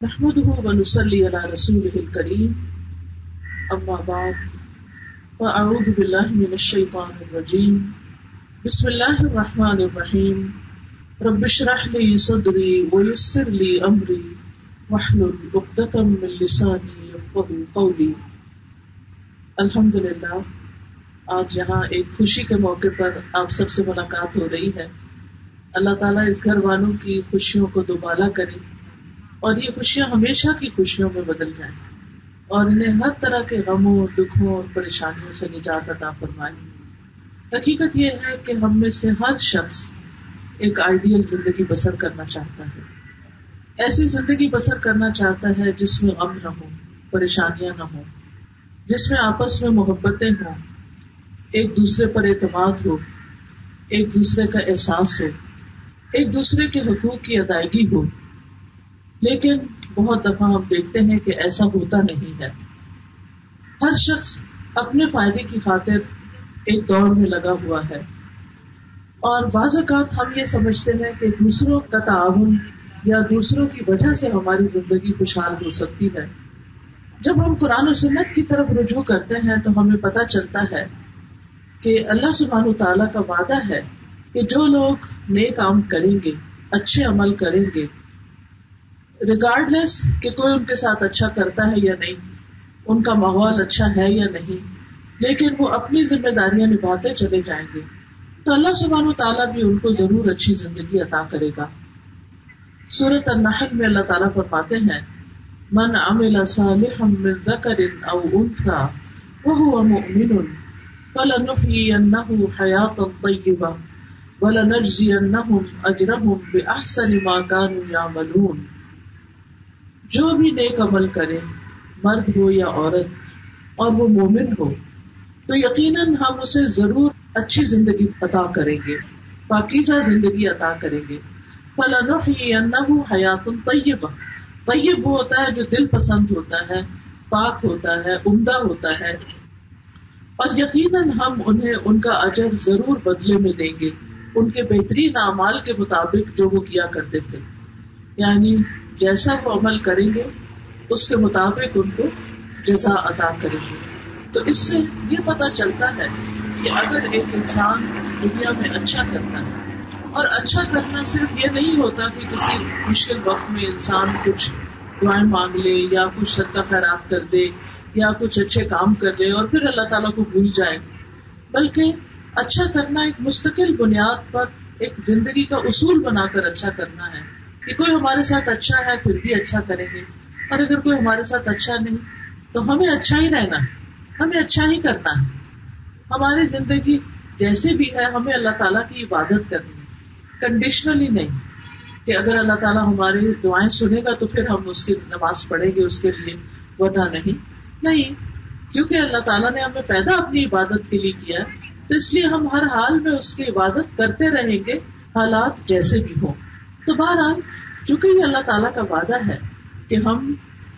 نحمده ونصلي على رسوله الكريم أما بعد فأعوذ بالله من الشيطان الرجيم بسم الله الرحمن الرحيم رب اشرح لي صدري ويسر لي أمري واحلل عقدة من لساني يفقهوا قولي. الحمدللہ آج یہاں ایک خوشی کے موقع پر آپ سب سے ملاقات ہو رہی ہے. اللہ تعالیٰ اس گھر والوں کی خوشیوں کو دوبالا کرے اور یہ خوشیاں ہمیشہ کی خوشیوں میں بدل جائیں اور انہیں ہر طرح کے غموں، دکھوں اور پریشانیوں سے نجات عطا فرمائے. حقیقت یہ ہے کہ ہم میں سے ہر شخص ایک آئیڈیل زندگی بسر کرنا چاہتا ہے. ایسی زندگی بسر کرنا چاہتا ہے جس میں غم نہ ہو، پریشانیاں نہ ہوں، جس میں آپس میں محبتیں ہوں، ایک دوسرے پر اعتماد ہو، ایک دوسرے کا احساس ہو، ایک دوسرے کے حقوق کی ادائیگی ہو. لیکن بہت دفعہ ہم دیکھتے ہیں کہ ایسا ہوتا نہیں ہے. ہر شخص اپنے فائدے کی خاطر ایک دوڑ میں لگا ہوا ہے اور بعض اوقات ہم یہ سمجھتے ہیں کہ دوسروں کا تعاون یا دوسروں کی وجہ سے ہماری زندگی خوشحال ہو سکتی ہے. جب ہم قرآن و سنت کی طرف رجوع کرتے ہیں تو ہمیں پتہ چلتا ہے کہ اللہ سبحانہ و تعالیٰ کا وعدہ ہے کہ جو لوگ نیک کام کریں گے، اچھے عمل کریں گے، ریگارڈلیس کہ کوئی ان کے ساتھ اچھا کرتا ہے یا نہیں، ان کا ماحول اچھا ہے یا نہیں، لیکن وہ اپنی ذمہ داریاں نبھاتے چلے جائیں گے تو اللہ سبحانہ و تعالیٰ بھی ان کو ضرور اچھی زندگی عطا کرے گا. سورۃ النحل میں اللہ تعالیٰ فرماتے ہیں من عمل صالحا من ذکر او انثی وهو مؤمن فلنحيينه حیاتا طیبہ ولنجزینہم اجرہم بأحسن ما كانوا یعملون. جو بھی نیک عمل کرے، مرد ہو یا عورت، اور وہ مومن ہو تو یقیناً ہم اسے ضرور اچھی زندگی عطا کریں گے، پاکیزہ زندگی عطا کریں گے. فَلَنُحْيِيَنَّهُ حَيَاةٌ طَيِّبَةٌ، طیب وہ ہوتا ہے جو دل پسند ہوتا ہے، پاک ہوتا ہے، عمدہ ہوتا ہے، اور یقیناً ہم انہیں ان کا اجر ضرور بدلے میں دیں گے ان کے بہترین اعمال کے مطابق جو وہ کیا کرتے تھے. یعنی جیسا وہ عمل کریں گے اس کے مطابق ان کو جزا عطا کریں گے. تو اس سے یہ پتہ چلتا ہے کہ اگر ایک انسان دنیا میں اچھا کرتا ہے، اور اچھا کرنا صرف یہ نہیں ہوتا کہ کسی مشکل وقت میں انسان کچھ دعائیں مانگ لے یا کچھ صدقہ خیرات کر دے یا کچھ اچھے کام کر لے اور پھر اللہ تعالیٰ کو بھول جائے، بلکہ اچھا کرنا ایک مستقل بنیاد پر ایک زندگی کا اصول بنا کر اچھا کرنا ہے کہ کوئی ہمارے ساتھ اچھا ہے پھر بھی اچھا کریں گے، اور اگر کوئی ہمارے ساتھ اچھا نہیں تو ہمیں اچھا ہی رہنا ہے، ہمیں اچھا ہی کرنا ہے. ہماری زندگی جیسے بھی ہے ہمیں اللہ تعالیٰ کی عبادت کرنی ہے، کنڈیشنلی نہیں کہ اگر اللہ تعالیٰ ہماری دعائیں سنے گا تو پھر ہم اس کی نماز پڑھیں گے اس کے لیے، ورنہ نہیں، کیونکہ اللہ تعالیٰ نے ہمیں پیدا اپنی عبادت کے لیے کیا تو اس لیے ہم ہر حال میں اس کی عبادت کرتے رہیں گے، حالات جیسے بھی ہوں. تو بہرحال چونکہ یہ اللہ تعالیٰ کا وعدہ ہے کہ ہم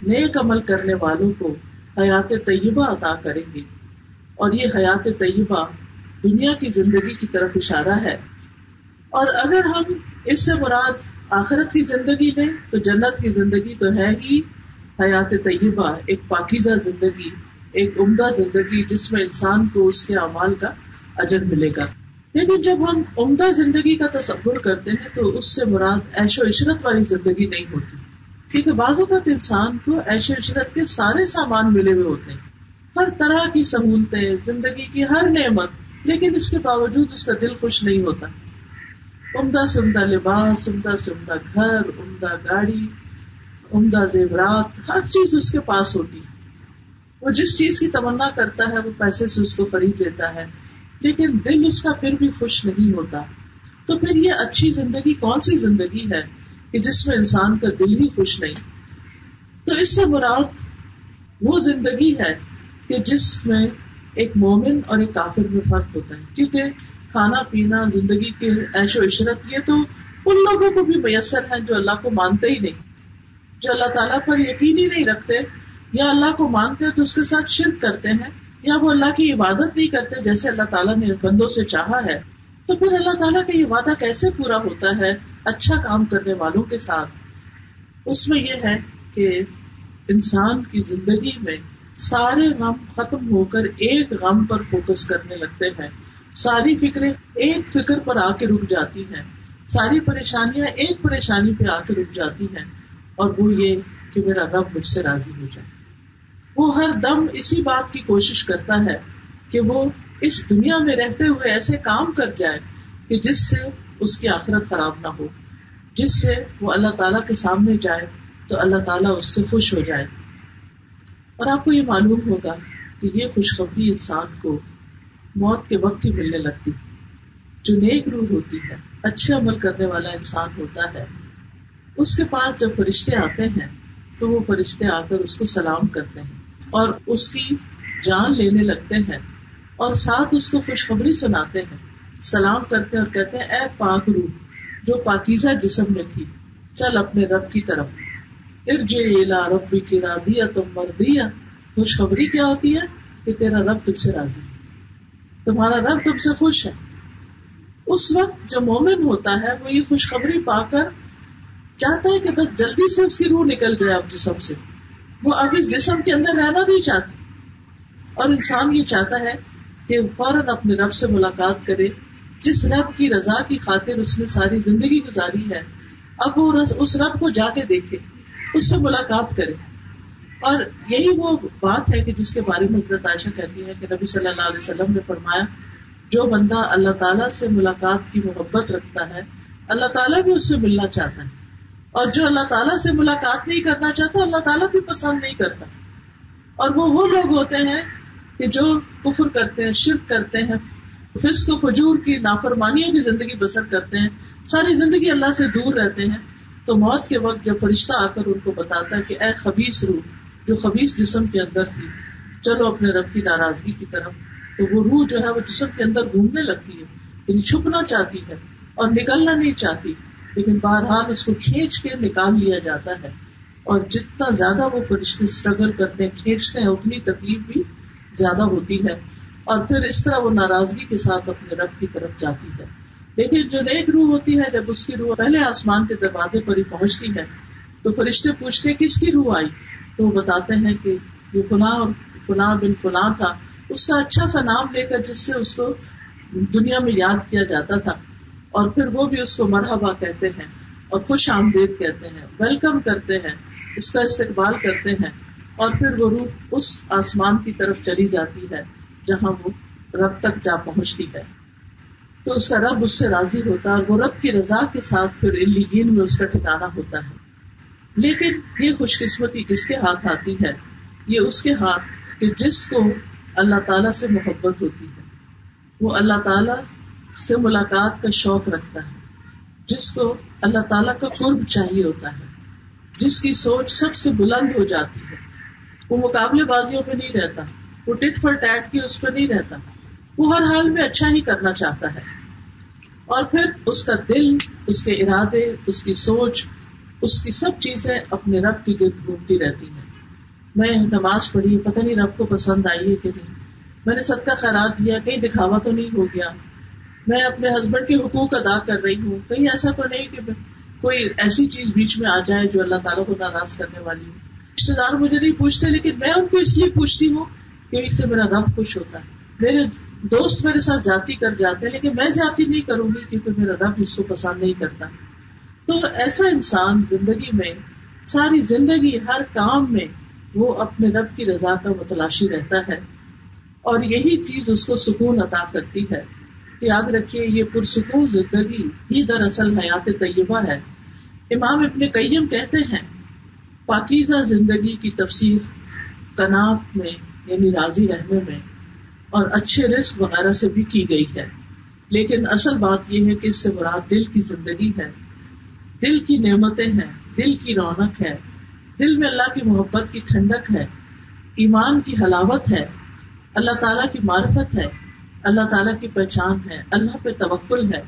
نیک عمل کرنے والوں کو حیات طیبہ عطا کریں گے، اور یہ حیات طیبہ دنیا کی زندگی کی طرف اشارہ ہے. اور اگر ہم اس سے مراد آخرت کی زندگی لیں تو جنت کی زندگی تو ہے ہی حیات طیبہ، ایک پاکیزہ زندگی، ایک عمدہ زندگی جس میں انسان کو اس کے اعمال کا اجر ملے گا. لیکن جب ہم عمدہ زندگی کا تصور کرتے ہیں تو اس سے مراد عیش و عشرت والی زندگی نہیں ہوتی، کیونکہ بعض اوقات انسان کو عیش و عشرت کے سارے سامان ملے ہوئے ہوتے ہیں، ہر طرح کی سہولتیں، زندگی کی ہر نعمت، لیکن اس کے باوجود اس کا دل خوش نہیں ہوتا. عمدہ سے عمدہ لباس، عمدہ سے عمدہ گھر، عمدہ گاڑی، عمدہ زیورات، ہر چیز اس کے پاس ہوتی ہے. وہ جس چیز کی تمنا کرتا ہے وہ پیسے سے اس کو خرید لیتا ہے، لیکن دل اس کا پھر بھی خوش نہیں ہوتا. تو پھر یہ اچھی زندگی کون سی زندگی ہے کہ جس میں انسان کا دل ہی خوش نہیں؟ تو اس سے مراد وہ زندگی ہے کہ جس میں ایک مومن اور ایک کافر میں فرق ہوتا ہے، کیونکہ کھانا پینا، زندگی کے عیش و عشرت یہ تو ان لوگوں کو بھی میسر ہے جو اللہ کو مانتے ہی نہیں، جو اللہ تعالیٰ پر یقین ہی نہیں رکھتے، یا اللہ کو مانتے تو اس کے ساتھ شرک کرتے ہیں، یا وہ اللہ کی عبادت نہیں کرتے جیسے اللہ تعالیٰ نے بندوں سے چاہا ہے. تو پھر اللہ تعالیٰ کا یہ وعدہ کیسے پورا ہوتا ہے اچھا کام کرنے والوں کے ساتھ؟ اس میں یہ ہے کہ انسان کی زندگی میں سارے غم ختم ہو کر ایک غم پر فوکس کرنے لگتے ہیں، ساری فکریں ایک فکر پر آ کے رک جاتی ہیں، ساری پریشانیاں ایک پریشانی پہ آ کے رک جاتی ہیں، اور وہ یہ کہ میرا رب مجھ سے راضی ہو جائے۔ وہ ہر دم اسی بات کی کوشش کرتا ہے کہ وہ اس دنیا میں رہتے ہوئے ایسے کام کر جائے کہ جس سے اس کی آخرت خراب نہ ہو، جس سے وہ اللہ تعالیٰ کے سامنے جائے تو اللہ تعالیٰ اس سے خوش ہو جائے۔ اور آپ کو یہ معلوم ہوگا کہ یہ خوشخبری انسان کو موت کے وقت ہی ملنے لگتی۔ جو نیک روح ہوتی ہے، اچھے عمل کرنے والا انسان ہوتا ہے، اس کے پاس جب فرشتے آتے ہیں تو وہ فرشتے آ کر اس کو سلام کرتے ہیں اور اس کی جان لینے لگتے ہیں، اور ساتھ اس کو خوشخبری سناتے ہیں، سلام کرتے ہیں اور کہتے ہیں اے پاک روح جو پاکیزہ جسم میں تھی، چل اپنے رب کی طرف، ارجعی الی ربک راضیۃ مرضیہ۔ خوشخبری کیا ہوتی ہے کہ تیرا رب تجھ سے راضی ہے، تمہارا رب تم سے خوش ہے۔ اس وقت جو مومن ہوتا ہے وہ یہ خوشخبری پا کر چاہتا ہے کہ بس جلدی سے اس کی روح نکل جائے اب جسم سے، وہ اب اس جسم کے اندر رہنا نہیں چاہتی، اور انسان یہ چاہتا ہے کہ فوراً اپنے رب سے ملاقات کرے، جس رب کی رضا کی خاطر اس نے ساری زندگی گزاری ہے، اب وہ اس رب کو جا کے دیکھے، اس سے ملاقات کرے۔ اور یہی وہ بات ہے کہ جس کے بارے میں حضرت عائشہ کہتی ہے کہ نبی صلی اللہ علیہ وسلم نے فرمایا جو بندہ اللہ تعالیٰ سے ملاقات کی محبت رکھتا ہے اللہ تعالیٰ بھی اس سے ملنا چاہتا ہے، اور جو اللہ تعالیٰ سے ملاقات نہیں کرنا چاہتا اللہ تعالیٰ بھی پسند نہیں کرتا۔ اور وہ لوگ ہوتے ہیں کہ جو کفر کرتے ہیں، شرک کرتے ہیں، فسق و فجور کی نافرمانیوں کی زندگی بسر کرتے ہیں، ساری زندگی اللہ سے دور رہتے ہیں، تو موت کے وقت جب فرشتہ آ کر ان کو بتاتا ہے کہ اے خبیث روح جو خبیث جسم کے اندر تھی، چلو اپنے رب کی ناراضگی کی طرف، تو وہ روح جو ہے وہ جسم کے اندر گھومنے لگتی ہے، یعنی چھپنا چاہتی ہے اور نکلنا نہیں چاہتی، لیکن بہرحال اس کو کھینچ کے نکال لیا جاتا ہے، اور جتنا زیادہ وہ فرشتے اسٹرگل کرتے ہیں، کھینچتے ہیں، اتنی تکلیف بھی زیادہ ہوتی ہے، اور پھر اس طرح وہ ناراضگی کے ساتھ اپنے رب کی طرف جاتی ہے۔ لیکن جو نیک روح ہوتی ہے جب اس کی روح پہلے آسمان کے دروازے پر ہی پہنچتی ہے تو فرشتے پوچھتے ہیں کس کی روح آئی، تو وہ بتاتے ہیں کہ یہ فلاں اور فلاں بن فلاں تھا، اس کا اچھا سا نام لے کر جس سے اس کو دنیا میں یاد کیا جاتا تھا، اور پھر وہ بھی اس کو مرحبا کہتے ہیں اور خوش آمدید کہتے ہیں، ویلکم کرتے ہیں، اس کا استقبال کرتے ہیں، اور پھر وہ روح اس آسمان کی طرف چلی جاتی ہے جہاں وہ رب تک جا پہنچتی ہے، تو اس کا رب اس سے راضی ہوتا ہے، اور وہ رب کی رضا کے ساتھ پھر علیین میں اس کا ٹھکانہ ہوتا ہے۔ لیکن یہ خوش قسمتی کس کے ہاتھ آتی ہے؟ یہ اس کے ہاتھ کہ جس کو اللہ تعالیٰ سے محبت ہوتی ہے، وہ اللہ تعالیٰ سے ملاقات کا شوق رکھتا ہے، جس کو اللہ تعالیٰ کا قرب چاہیے ہوتا ہے، جس کی سوچ سب سے بلند ہو جاتی ہے، وہ مقابلے بازیوں پہ نہیں رہتا، وہ ٹٹ فار ٹیٹ کی اس پہ نہیں رہتا، وہ ہر حال میں اچھا ہی کرنا چاہتا ہے، اور پھر اس کا دل، اس کے ارادے، اس کی سوچ، اس کی سب چیزیں اپنے رب کی گرد گھومتی رہتی ہیں۔ میں نماز پڑھی، پتہ نہیں رب کو پسند آئی ہے کہ نہیں، میں نے صدقہ خیرات دیا، کہیں دکھاوا تو نہیں ہو گیا، میں اپنے ہسبینڈ کے حقوق ادا کر رہی ہوں، کہیں ایسا تو نہیں کہ کوئی ایسی چیز بیچ میں آ جائے جو اللہ تعالیٰ کو ناراض کرنے والی ہو۔ رشتے دار مجھے نہیں پوچھتے، لیکن میں ان کو اس لیے پوچھتی ہوں کہ اس سے میرا رب خوش ہوتا ہے۔ میرے دوست میرے ساتھ زیادتی کر جاتے ہیں، لیکن میں زیادتی نہیں کروں گی کیونکہ میرا رب اس کو پسند نہیں کرتا۔ تو ایسا انسان زندگی میں ساری زندگی ہر کام میں وہ اپنے رب کی رضا کا متلاشی رہتا ہے، اور یہی چیز اس کو سکون عطا کرتی ہے۔ یاد رکھیے یہ پرسکون زندگی ہی دراصل حیات طیبہ ہے۔ امام ابن قیم کہتے ہیں پاکیزہ زندگی کی تفسیر قناعت میں یعنی راضی رہنے میں اور اچھے رزق وغیرہ سے بھی کی گئی ہے، لیکن اصل بات یہ ہے کہ اس سے مراد دل کی زندگی ہے، دل کی نعمتیں ہیں، دل کی رونق ہے، دل میں اللہ کی محبت کی ٹھنڈک ہے، ایمان کی حلاوت ہے، اللہ تعالیٰ کی معرفت ہے، اللہ تعالیٰ کی پہچان ہے، اللہ پہ توکل ہے،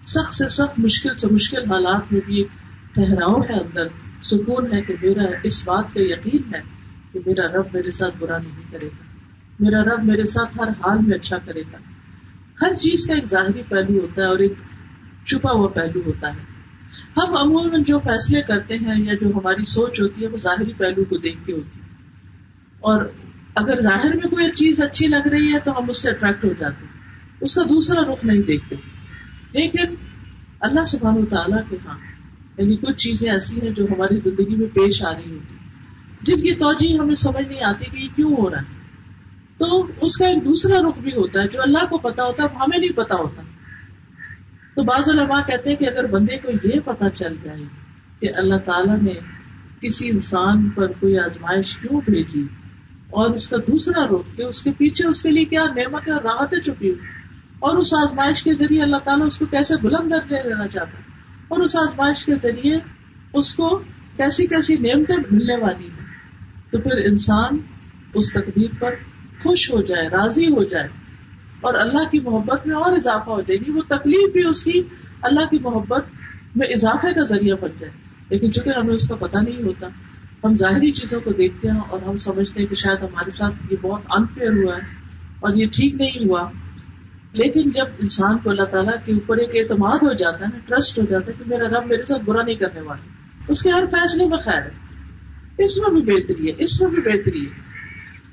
سخت سے سخت مشکل سے مشکل حالات میں بھی ایک ٹھہراؤ ہے، اندر سکون ہے کہ میرا اس بات کا یقین ہے کہ میرا رب میرے ساتھ برا نہیں کرے گا، میرا رب میرے ساتھ ہر حال میں اچھا کرے گا۔ ہر چیز کا ایک ظاہری پہلو ہوتا ہے اور ایک چھپا ہوا پہلو ہوتا ہے۔ ہم عموماً جو فیصلے کرتے ہیں یا جو ہماری سوچ ہوتی ہے وہ ظاہری پہلو کو دیکھ کے ہوتی ہے، اور اگر ظاہر میں کوئی چیز اچھی لگ رہی ہے تو ہم اس سے اٹریکٹ ہو جاتے ہیں، اس کا دوسرا رخ نہیں دیکھتے. لیکن اللہ سبحانہ وتعالیٰ کے ہاں یعنی کچھ چیزیں ایسی ہیں جو ہماری زندگی میں پیش آ رہی ہوتی ہیں جن کی توجہ ہمیں سمجھ نہیں آتی کہ یہ کیوں ہو رہا ہے، تو اس کا ایک دوسرا رخ بھی ہوتا ہے جو اللہ کو پتا ہوتا ہے، ہمیں نہیں پتا ہوتا. تو بعض علماء کہتے ہیں کہ اگر بندے کو یہ پتا چل جائے کہ اللہ تعالیٰ نے کسی انسان پر کوئی آزمائش کیوں بھیجی اور اس کا دوسرا رخ کہ اس کے پیچھے اس کے لیے کیا نعمت اور راحتیں چھپی ہوئی، اور اس آزمائش کے ذریعے اللہ تعالیٰ اس کو کیسے بلند درجے دینا چاہتا ہے، اور اس آزمائش کے ذریعے اس کو کیسی کیسی نعمتیں ملنے والی ہیں، تو پھر انسان اس تقدیر پر خوش ہو جائے، راضی ہو جائے اور اللہ کی محبت میں اور اضافہ ہو جائے گی. وہ تکلیف بھی اس کی اللہ کی محبت میں اضافے کا ذریعہ بن جائے. لیکن چونکہ ہمیں اس کا پتہ نہیں ہوتا، ہم ظاہری چیزوں کو دیکھتے ہیں اور ہم سمجھتے ہیں کہ شاید ہمارے ساتھ یہ بہت انفیئر ہوا ہے اور یہ ٹھیک نہیں ہوا. لیکن جب انسان کو اللہ تعالیٰ کے اوپر ایک اعتماد ہو جاتا ہے نا، ٹرسٹ ہو جاتا ہے کہ میرا رب میرے ساتھ برا نہیں کرنے والا، اس کے ہر فیصلے میں خیر ہے، اس میں بھی بہتری ہے، اس میں بھی بہتری ہے.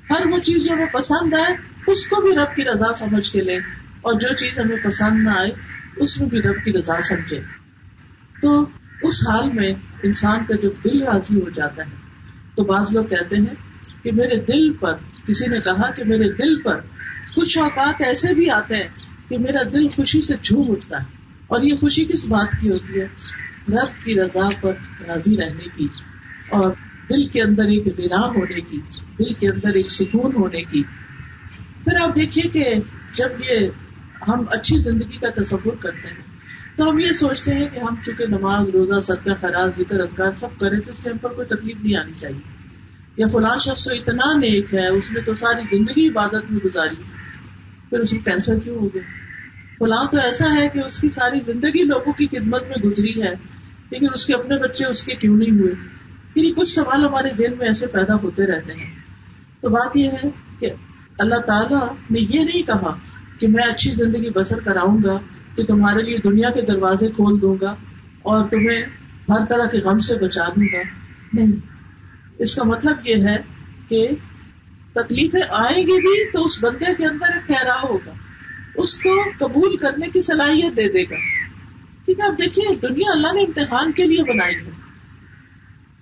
ہر وہ چیز جو ہمیں پسند آئے اس کو بھی رب کی رضا سمجھ کے لیں، اور جو چیز ہمیں پسند نہ آئے اس میں بھی رب کی رضا سمجھے. تو اس حال میں انسان کا جب دل راضی ہو جاتا ہے تو بعض لوگ کہتے ہیں کہ میرے دل پر، کسی نے کہا کہ میرے دل پر کچھ اوقات ایسے بھی آتے ہیں کہ میرا دل خوشی سے جھوم اٹھتا ہے. اور یہ خوشی کس بات کی ہوتی ہے؟ رب کی رضا پر راضی رہنے کی، اور دل کے اندر ایک اطمینان ہونے کی، دل کے اندر ایک سکون ہونے کی. پھر آپ دیکھیے کہ جب یہ ہم اچھی زندگی کا تصور کرتے ہیں تو ہم یہ سوچتے ہیں کہ ہم چونکہ نماز، روزہ، صدقہ، خیرات، ذکر، اذکار سب کریں تو اس ٹائم پر کوئی تکلیف نہیں آنی چاہیے. یا فلاں شخص تو اتنا نیک ہے، اس نے تو ساری زندگی عبادت میں گزاری، پھر اس کو کینسر کیوں ہو گیا؟ فلاں تو ایسا ہے کہ اس کی ساری زندگی لوگوں کی خدمت میں گزری ہے، لیکن اس کے اپنے بچے اس کے کیوں نہیں ہوئے؟ یعنی کچھ سوال ہمارے ذہن میں ایسے پیدا ہوتے رہتے ہیں. تو بات یہ ہے کہ اللہ تعالیٰ نے یہ نہیں کہا کہ میں اچھی زندگی بسر کراؤں گا تو تمہارے لیے دنیا کے دروازے کھول دوں گا اور تمہیں ہر طرح کے غم سے بچا دوں گا. نہیں، اس کا مطلب یہ ہے کہ تکلیفیں آئیں گی بھی تو اس بندے کے اندر ایک ٹھہراؤ ہوگا، اس کو قبول کرنے کی صلاحیت دے دے گا. ٹھیک ہے، آپ دیکھیے دنیا اللہ نے امتحان کے لیے بنائی ہے.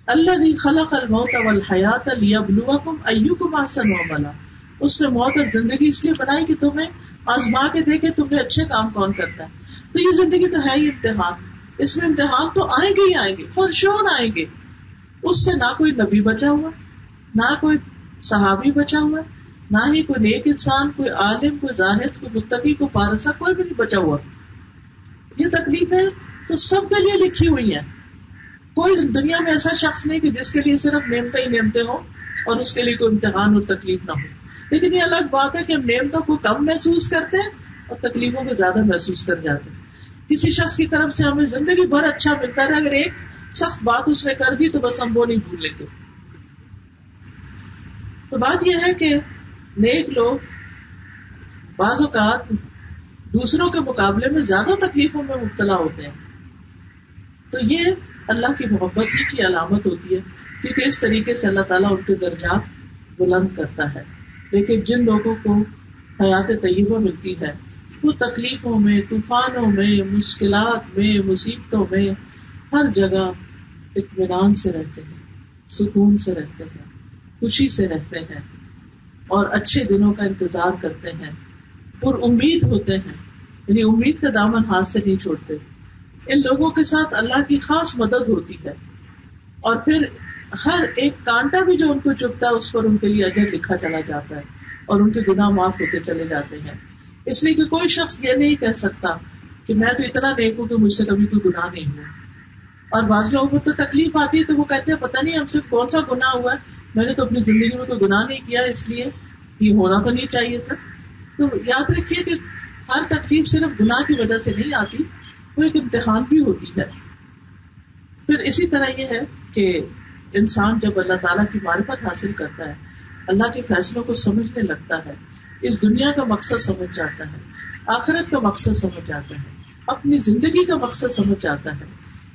الذی خلق الموت والحیات لیبلوکم ایکم احسن عملا. اس نے موت اور زندگی اس لیے بنائی کہ تمہیں آزما کے دیکھے تمہیں اچھے کام کون کرتا ہے. تو یہ زندگی تو ہے ہی امتحان، اس میں امتحان تو آئیں گے ہی آئیں گے، فرشون آئیں گے. اس سے نہ کوئی نبی بچا ہوا، نہ کوئی صحابی بچا ہوا، نہ ہی کوئی نیک انسان، کوئی عالم، کوئی زاہد، کوئی متقی، کوئی فارسہ، کوئی بھی نہیں بچا ہوا. یہ تکلیفیں تو سب کے لیے لکھی ہوئی ہیں. کوئی دنیا میں ایسا شخص نہیں کہ جس کے لیے صرف نعمتیں ہی نعمتیں ہوں اور اس کے لیے کوئی امتحان اور تکلیف نہ ہو. لیکن یہ الگ بات ہے کہ ہم نعمتوں کو کم محسوس کرتے ہیں اور تکلیفوں کو زیادہ محسوس کر جاتے ہیں. کسی شخص کی طرف سے ہمیں زندگی بھر اچھا ملتا ہے، اگر ایک سخت بات اس نے کر دی تو بس ہم وہ نہیں بھولیں گے. تو بات یہ ہے کہ نیک لوگ بعض اوقات دوسروں کے مقابلے میں زیادہ تکلیفوں میں مبتلا ہوتے ہیں. تو یہ اللہ کی محبت ہی کی علامت ہوتی ہے، کیونکہ اس طریقے سے اللہ تعالیٰ ان کے درجات بلند کرتا ہے. لیکن جن لوگوں کو حیات طیبہ ملتی ہے وہ تکلیفوں میں، طوفانوں میں، مشکلات میں، مصیبتوں میں ہر جگہ اطمینان سے رہتے ہیں، سکون سے رہتے ہیں، خوشی سے رہتے ہیں اور اچھے دنوں کا انتظار کرتے ہیں، پر امید ہوتے ہیں، یعنی امید کا دامن ہاتھ سے نہیں چھوڑتے. ان لوگوں کے ساتھ اللہ کی خاص مدد ہوتی ہے، اور پھر ہر ایک کانٹا بھی جو ان کو چبھتا ہے اس پر ان کے لیے اجر لکھا چلا جاتا ہے اور ان کے گناہ معاف ہوتے چلے جاتے ہیں. اس لیے کہ کوئی شخص یہ نہیں کہہ سکتا کہ میں تو اتنا نیک ہوں کہ مجھ سے کبھی کوئی گناہ نہیں ہوا. اور بعض لوگوں کو تو تکلیف آتی ہے تو وہ کہتے ہیں پتہ نہیں ہم سے کون سا گناہ ہوا ہے، میں نے تو اپنی زندگی میں کوئی گناہ نہیں کیا، اس لیے یہ ہونا تو نہیں چاہیے تھا. تو یاد رکھیے کہ ہر تکلیف صرف گناہ کی وجہ سے نہیں آتی، وہ ایک امتحان بھی ہوتی ہے. پھر اسی طرح یہ ہے کہ انسان جب اللہ تعالیٰ کی معرفت حاصل کرتا ہے، اللہ کے فیصلوں کو سمجھنے لگتا ہے، اس دنیا کا مقصد سمجھ جاتا ہے، آخرت کا مقصد سمجھ جاتا ہے، اپنی زندگی کا مقصد سمجھ جاتا ہے،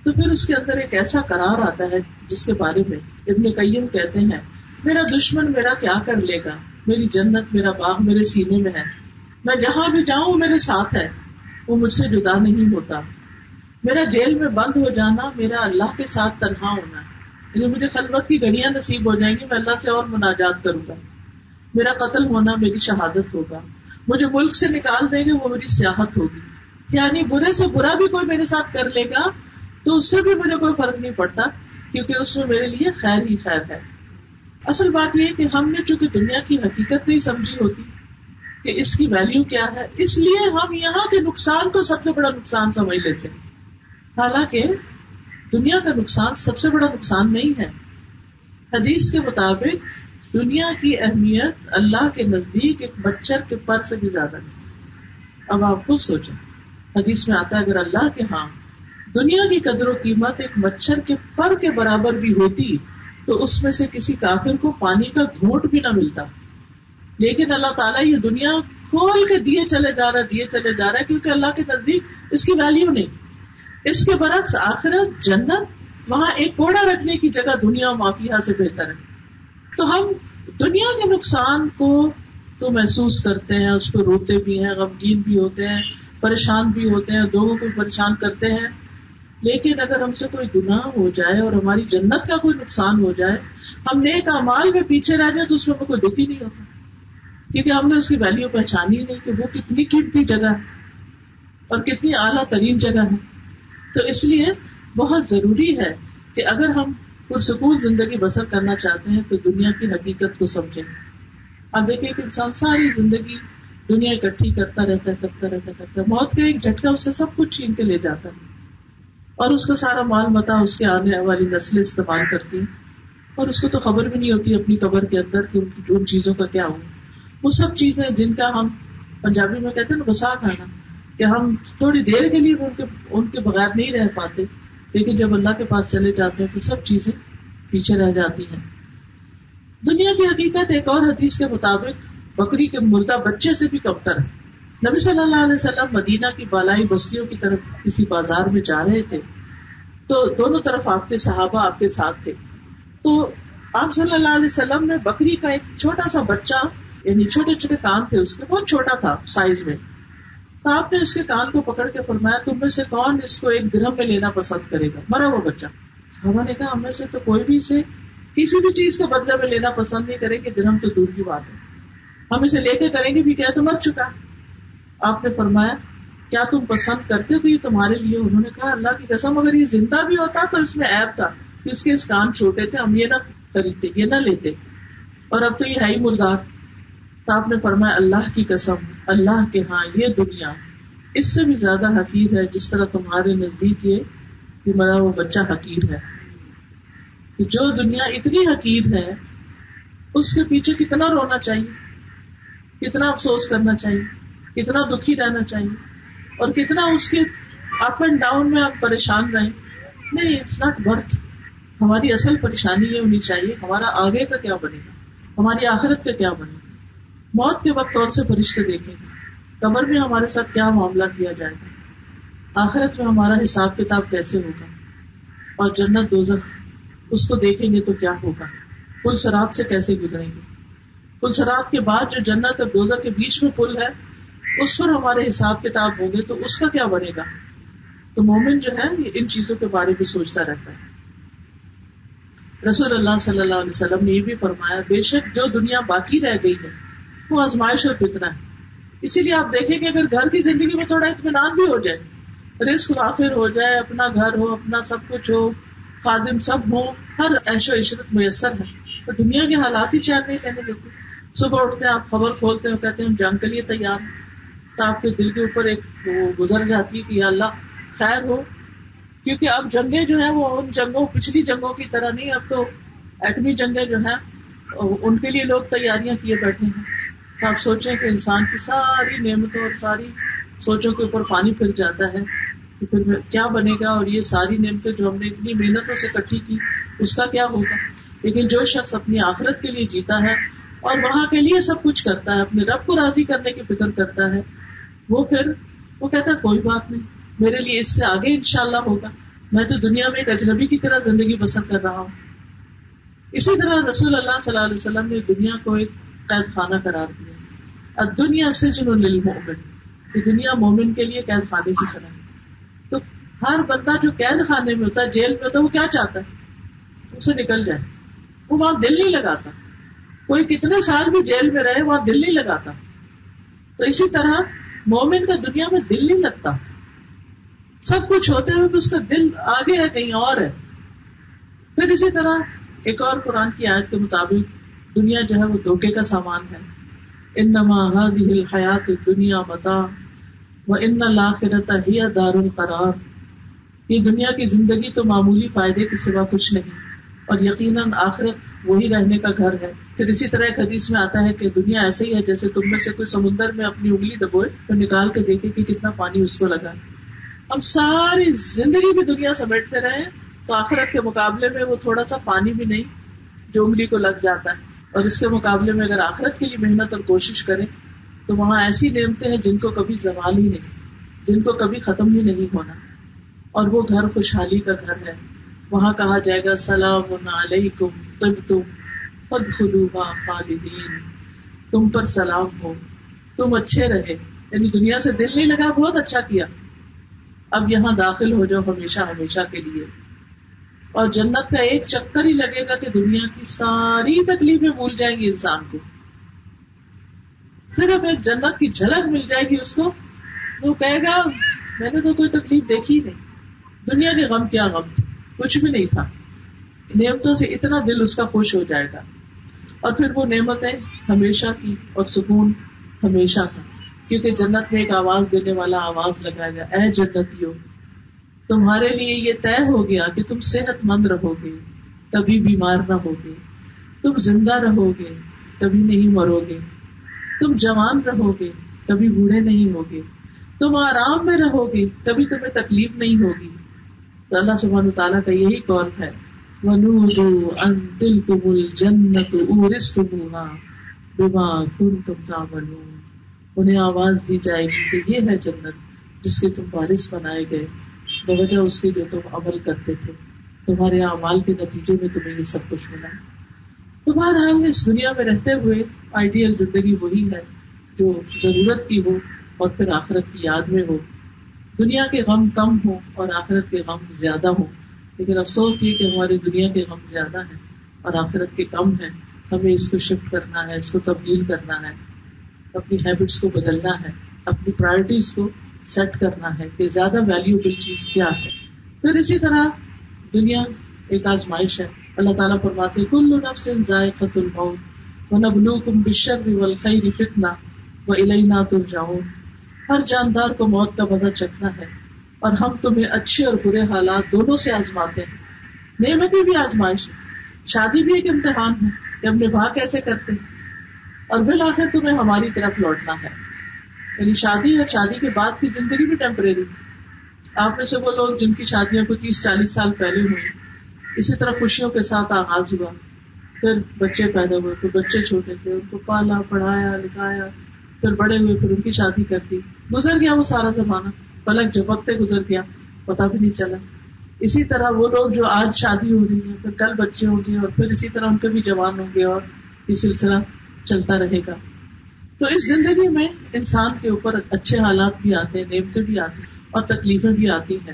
تو پھر اس کے اندر ایک ایسا قرار آتا ہے جس کے بارے میں ابن قیم کہتے ہیں میرا دشمن میرا کیا کر لے گا، میری جنت میرا باغ میرے سینے میں ہے، میں جہاں بھی جاؤں میرے ساتھ ہے، وہ مجھ سے جدا نہیں ہوتا، میرا جیل میں بند ہو جانا میرا اللہ کے ساتھ تنہا ہونا، یعنی مجھے خلوت کی گھڑیاں نصیب ہو جائیں گی، میں اللہ سے اور مناجات کروں گا، میرا قتل ہونا میری شہادت ہوگا، مجھے ملک سے نکال دیں گے وہ میری سیاحت ہوگی، یعنی برے سے برا بھی کوئی میرے ساتھ کر لے گا تو اس سے بھی مجھے کوئی فرق نہیں پڑتا، کیونکہ اس میں میرے لیے خیر ہی خیر ہے۔ اصل بات یہ کہ ہم نے چونکہ دنیا کی حقیقت نہیں سمجھی ہوتی کہ اس کی ویلیو کیا ہے، اس لیے ہم یہاں کے نقصان کو سب سے بڑا نقصان سمجھ لیتے ہیں، حالانکہ دنیا کا نقصان سب سے بڑا نقصان نہیں ہے۔ حدیث کے مطابق دنیا کی اہمیت اللہ کے نزدیک ایک مچھر کے پر سے بھی زیادہ نہیں۔ اب آپ خود سوچیں، حدیث میں آتا ہے اگر اللہ کے ہاں دنیا کی قدر و قیمت ایک مچھر کے پر کے برابر بھی ہوتی تو اس میں سے کسی کافر کو پانی کا گھونٹ بھی نہ ملتا، لیکن اللہ تعالیٰ یہ دنیا کھول کے دیے چلے جا رہا ہے کیونکہ اللہ کے نزدیک اس کی ویلیو نہیں۔ اس کے برعکس آخرت جنت، وہاں ایک کوڑا رکھنے کی جگہ دنیا و مافیہ سے بہتر ہے۔ تو ہم دنیا کے نقصان کو تو محسوس کرتے ہیں، اس کو روتے بھی ہیں، غمگین بھی ہوتے ہیں، پریشان بھی ہوتے ہیں، لوگوں کو پریشان کرتے ہیں، لیکن اگر ہم سے کوئی گناہ ہو جائے اور ہماری جنت کا کوئی نقصان ہو جائے، ہم نیک اعمال میں پیچھے رہ جائیں تو اس میں ہمیں کوئی دکھ ہی نہیں ہوتا، کیونکہ ہم نے اس کی ویلیو پہچانی ہی نہیں کہ وہ کتنی قیمتی جگہ ہے اور کتنی اعلیٰ ترین جگہ ہے۔ تو اس لیے بہت ضروری ہے کہ اگر ہم پرسکون زندگی بسر کرنا چاہتے ہیں تو دنیا کی حقیقت کو سمجھیں۔ اب دیکھیں کہ انسان ساری زندگی دنیا اکٹھی کرتا رہتا، موت کا ایک جھٹکا اسے سب کچھ چھین کے لے جاتا ہے اور اس کا سارا مال متا اس کے آنے والی نسلیں استعمال کرتی ہیں، اور اس کو تو خبر بھی نہیں ہوتی اپنی قبر کے اندر کہ ان چیزوں کا کیا ہوا۔ وہ سب چیزیں جن کا ہم پنجابی میں کہتے ہیں نا بسا کھانا، کہ ہم تھوڑی دیر کے لیے ان کے بغیر نہیں رہ پاتے، لیکن جب اللہ کے پاس چلے جاتے ہیں تو سب چیزیں پیچھے رہ جاتی ہیں۔ دنیا کی حقیقت ایک اور حدیث کے مطابق بکری کے مردہ بچے سے بھی کمتر ہے۔ نبی صلی اللہ علیہ وسلم مدینہ کی بالائی بستیوں کی طرف کسی بازار میں جا رہے تھے تو دونوں طرف آپ کے صحابہ آپ کے ساتھ تھے، تو آپ صلی اللہ علیہ وسلم نے بکری کا ایک چھوٹا سا بچہ، یعنی چھوٹے چھوٹے کان تھے اس کے، بہت چھوٹا تھا سائز میں، تو آپ نے اس کے کان کو پکڑ کے فرمایا تم میں سے کون اس کو ایک درہم میں لینا پسند کرے گا؟ مرا ہوا بچہ۔ صحابہ نے کہا ہم میں سے تو کوئی بھی اسے کسی بھی چیز کے بدلے میں لینا پسند نہیں کرے گی، درہم تو دور کی بات ہے، ہم اسے لے کے کریں گے بھی کیا، تو مر چکا۔ آپ نے فرمایا کیا تم پسند کرتے تو یہ تمہارے لیے؟ انہوں نے کہا اللہ کی قسم اگر یہ زندہ بھی ہوتا تو اس میں عیب تھا کہ اس کے اس کان چھوٹے تھے، ہم یہ نہ خریدتے، یہ نہ لیتے، اور اب تو یہ ہے ہی مردار۔ تو آپ نے فرمایا اللہ کی قسم اللہ کے ہاں یہ دنیا اس سے بھی زیادہ حقیر ہے جس طرح تمہارے نزدیک یہ مرا وہ بچہ حقیر ہے۔ جو دنیا اتنی حقیر ہے اس کے پیچھے کتنا رونا چاہیے، کتنا افسوس کرنا چاہیے، کتنا دکھی رہنا چاہیے، اور کتنا اس کے اپ اینڈ ڈاؤن میں آپ پریشان رہیں۔ نہیں، اٹس ناٹ ورتھ۔ ہماری اصل پریشانی یہ ہونی چاہیے ہمارا آگے کا کیا بنے گا، ہماری آخرت کا کیا بنے گا، موت کے وقت کون سے فرشتے دیکھیں گے، قبر میں ہمارے ساتھ کیا معاملہ کیا جائے گا، آخرت میں ہمارا حساب کتاب کیسے ہوگا، اور جنت دوزخ اس کو دیکھیں گے تو کیا ہوگا، پل صراط سے کیسے گزریں گے، پل صراط کے بعد جو جنت اور دوزخ کے بیچ میں پل ہے اس پر ہمارے حساب کتاب ہوں گے تو اس کا کیا بنے گا۔ تو مومن جو ہے ان چیزوں کے بارے میں سوچتا رہتا ہے۔ رسول اللہ صلی اللہ علیہ وسلم نے یہ بھی فرمایا بے شک جو دنیا باقی رہ گئی ہے وہ آزمائش اور فتنہ ہے۔ اسی لیے آپ دیکھیں کہ اگر گھر کی زندگی میں تھوڑا اطمینان بھی ہو جائے، رزق وافر ہو جائے، اپنا گھر ہو، اپنا سب کچھ ہو، خادم سب ہو، ہر عیش و عشرت میسر ہے، تو دنیا کے حالات ہی چین نہیں لینے دیتے۔ صبح اٹھتے ہیں آپ خبر کھولتے ہیں کہتے ہیں ہم جنگ کے لیے تیار ہیں، تو آپ کے دل کے اوپر ایک وہ گزر جاتی ہے کہ یا اللہ خیر ہو، کیونکہ اب جنگیں جو ہیں وہ ان جنگوں پچھلی جنگوں کی طرح نہیں، اب تو ایٹمی جنگیں جو ہیں ان کے لیے لوگ تیاریاں کیے بیٹھے ہیں۔ تو آپ سوچیں کہ انسان کی ساری نعمتوں اور ساری سوچوں کے اوپر پانی پھر جاتا ہے کہ پھر کیا بنے گا، اور یہ ساری نعمتیں جو ہم نے اتنی محنتوں سے اکٹھی کی اس کا کیا ہوگا۔ لیکن جو شخص اپنی آخرت کے لیے جیتا ہے اور وہاں کے لیے سب کچھ کرتا ہے، اپنے رب کو راضی کرنے کی فکر کرتا ہے، وہ کہتا ہے کوئی بات نہیں، میرے لیے اس سے آگے انشاءاللہ ہوگا۔ میں تو دنیا میں ایک اجنبی کی طرح زندگی بسر کر رہا ہوں. اسی طرح رسول اللہ صلی اللہ علیہ وسلم نے دنیا کو ایک قید خانہ قرار دیا. الدنیا سجن للمؤمن، کہ دنیا مومن کے لیے قید خانے کی طرح. تو ہر بندہ جو قید خانے میں ہوتا ہے، جیل میں ہوتا ہے، وہ کیا چاہتا ہے؟ اسے نکل جائے. وہ وہاں دل نہیں لگاتا. کوئی کتنے سال بھی جیل میں رہے وہاں دل نہیں لگاتا. تو اسی طرح مومن کا دنیا میں دل نہیں لگتا. سب کچھ ہوتے ہوئے بھی اس کا دل آگے ہے، کہیں اور ہے. پھر اسی طرح ایک اور قرآن کی آیت کے مطابق دنیا جو ہے وہ دھوکے کا سامان ہے. انما هذه الحیات الدنیا متاع وان الاخرۃ ہی دار القرار. یہ دنیا کی زندگی تو معمولی فائدے کے سوا کچھ نہیں، اور یقیناً آخرت وہی رہنے کا گھر ہے. پھر اسی طرح ایک حدیث میں آتا ہے کہ دنیا ایسے ہی ہے جیسے تم میں سے کوئی سمندر میں اپنی انگلی ڈبوئے تو نکال کے دیکھے کہ کتنا پانی اس کو لگا. ہم ساری زندگی بھی دنیا سمیٹتے رہے تو آخرت کے مقابلے میں وہ تھوڑا سا پانی بھی نہیں جو انگلی کو لگ جاتا ہے. اور اس کے مقابلے میں اگر آخرت کے لیے محنت اور کوشش کریں تو وہاں ایسی نعمتیں ہیں جن کو کبھی زوال ہی نہیں، جن کو کبھی ختم ہی نہیں ہونا. اور وہ گھر خوشحالی کا گھر ہے. وہاں کہا جائے گا سلام علیکم طبتم فادخلوها خالدین، تم پر سلام ہو، تم اچھے رہے. یعنی دنیا سے دل نہیں لگا، بہت اچھا کیا، اب یہاں داخل ہو جاؤ ہمیشہ ہمیشہ کے لیے. اور جنت کا ایک چکر ہی لگے گا کہ دنیا کی ساری تکلیفیں بھول جائیں گی انسان کو. صرف ایک جنت کی جھلک مل جائے گی اس کو، وہ کہے گا میں نے تو کوئی تکلیف دیکھی نہیں. دنیا کے غم کیا غم، کچھ بھی نہیں تھا. نعمتوں سے اتنا دل اس کا خوش ہو جائے گا. اور پھر وہ نعمتیں ہمیشہ کی اور سکون ہمیشہ کا. کیونکہ جنت میں ایک آواز دینے والا آواز لگائے گا، اے جنتیوں تمہارے لیے یہ طے ہو گیا کہ تم صحت مند رہو گے، کبھی بیمار نہ ہوگے. تم زندہ رہو گے، کبھی نہیں مرو گے. تم جوان رہو گے، کبھی بوڑھے نہیں ہوگے. تم آرام میں رہو گے، کبھی تمہیں تکلیف نہیں ہوگی. تو اللہ سبحانہ وتعالیٰ کا یہی قول ہے وَنُودُوا أَن تِلْكُمُ الْجَنَّةُ أُورِثْتُمُوهَا بِمَا كُنتُمْ تَعْمَلُونَ. انہیں آواز دی جائے گی کہ یہ ہے جنت جس کے تم وارث بنائے گئے بوجہ اس کے جو تم عمل کرتے تھے. تمہارے اعمال کے نتیجے میں تمہیں یہ سب کچھ ملا. تو بہرحال اس دنیا میں رہتے ہوئے آئیڈیل زندگی وہی ہے جو ضرورت کی ہو اور پھر آخرت کی یاد میں ہو. دنیا کے غم کم ہو اور آخرت کے غم زیادہ ہو. لیکن افسوس یہ کہ ہماری دنیا کے غم زیادہ ہیں اور آخرت کے کم ہیں. ہمیں اس کو شفٹ کرنا ہے، اس کو تبدیل کرنا ہے، اپنی ہیبٹس کو بدلنا ہے، اپنی پرائرٹیز کو سیٹ کرنا ہے کہ زیادہ ویلیوبل چیز کیا ہے. پھر اسی طرح دنیا ایک آزمائش ہے. اللہ تعالیٰ فرماتے کل نفس ذائقۃ الموت ونبلوکم بالشر والخیر فتنہ والینا ترجعون. ہر جاندار کو موت کا مزہ چکھنا ہے اور ہم تمہیں اچھے اور برے حالات دونوں سے آزماتے ہیں. نعمتیں بھی آزمائش ہے، شادی بھی ایک امتحان ہے کہ ہم نبھا کیسے کرتے ہیں، اور بالآخر تمہیں ہماری طرف لوٹنا ہے. یعنی شادی اور شادی کے بعد کی زندگی بھی ٹیمپریری. آپ میں سے وہ لوگ جن کی شادیاں کو 30-40 سال پہلے ہوئی، اسی طرح خوشیوں کے ساتھ آغاز ہوا، پھر بچے پیدا ہوئے، پھر بچے چھوٹے تھے، ان کو پالا پڑھایا لکھایا، پھر بڑے ہوئے، پھر ان کی شادی کر دی. گزر گیا وہ سارا زمانہ، پلک جھپکتے گزر گیا، پتا بھی نہیں چلا. اسی طرح وہ لوگ جو آج شادی ہو رہی ہے، پھر کل بچے ہوں گے، اور پھر اسی طرح ان کے بھی جوان ہوں گے، اور یہ سلسلہ چلتا رہے گا. تو اس زندگی میں انسان کے اوپر اچھے حالات بھی آتے ہیں، نعمتیں بھی آتی ہیں اور تکلیفیں بھی آتی ہیں.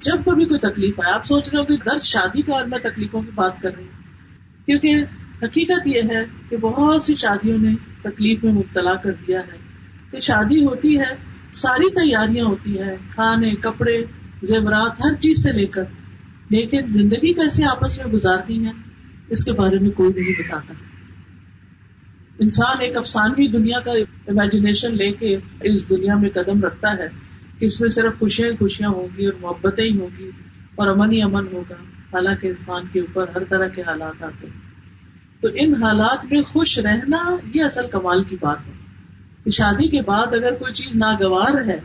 جب کبھی کوئی تکلیف آئے، آپ سوچ رہے ہو کہ درس شادی کا اور میں تکلیفوں کی بات کر رہی ہوں، کیونکہ حقیقت یہ ہے کہ بہت سی شادیوں نے تکلیف میں مبتلا کر دیا ہے. کہ شادی ہوتی ہے، ساری تیاریاں ہوتی ہیں، کھانے کپڑے زیورات ہر چیز سے لے کر، لیکن زندگی کیسے آپس میں گزارتی ہیں اس کے بارے میں کوئی نہیں بتاتا. انسان ایک افسانوی دنیا کا امیجنیشن لے کے اس دنیا میں قدم رکھتا ہے کہ اس میں صرف خوشیاں ہی خوشیاں ہوں گی اور محبتیں ہی ہوں گی اور امن ہی امن ہوگا. حالانکہ انسان کے اوپر ہر طرح کے حالات آتے ہیں. تو ان حالات میں خوش رہنا یہ اصل کمال کی بات ہے. کہ شادی کے بعد اگر کوئی چیز ناگوار ہے،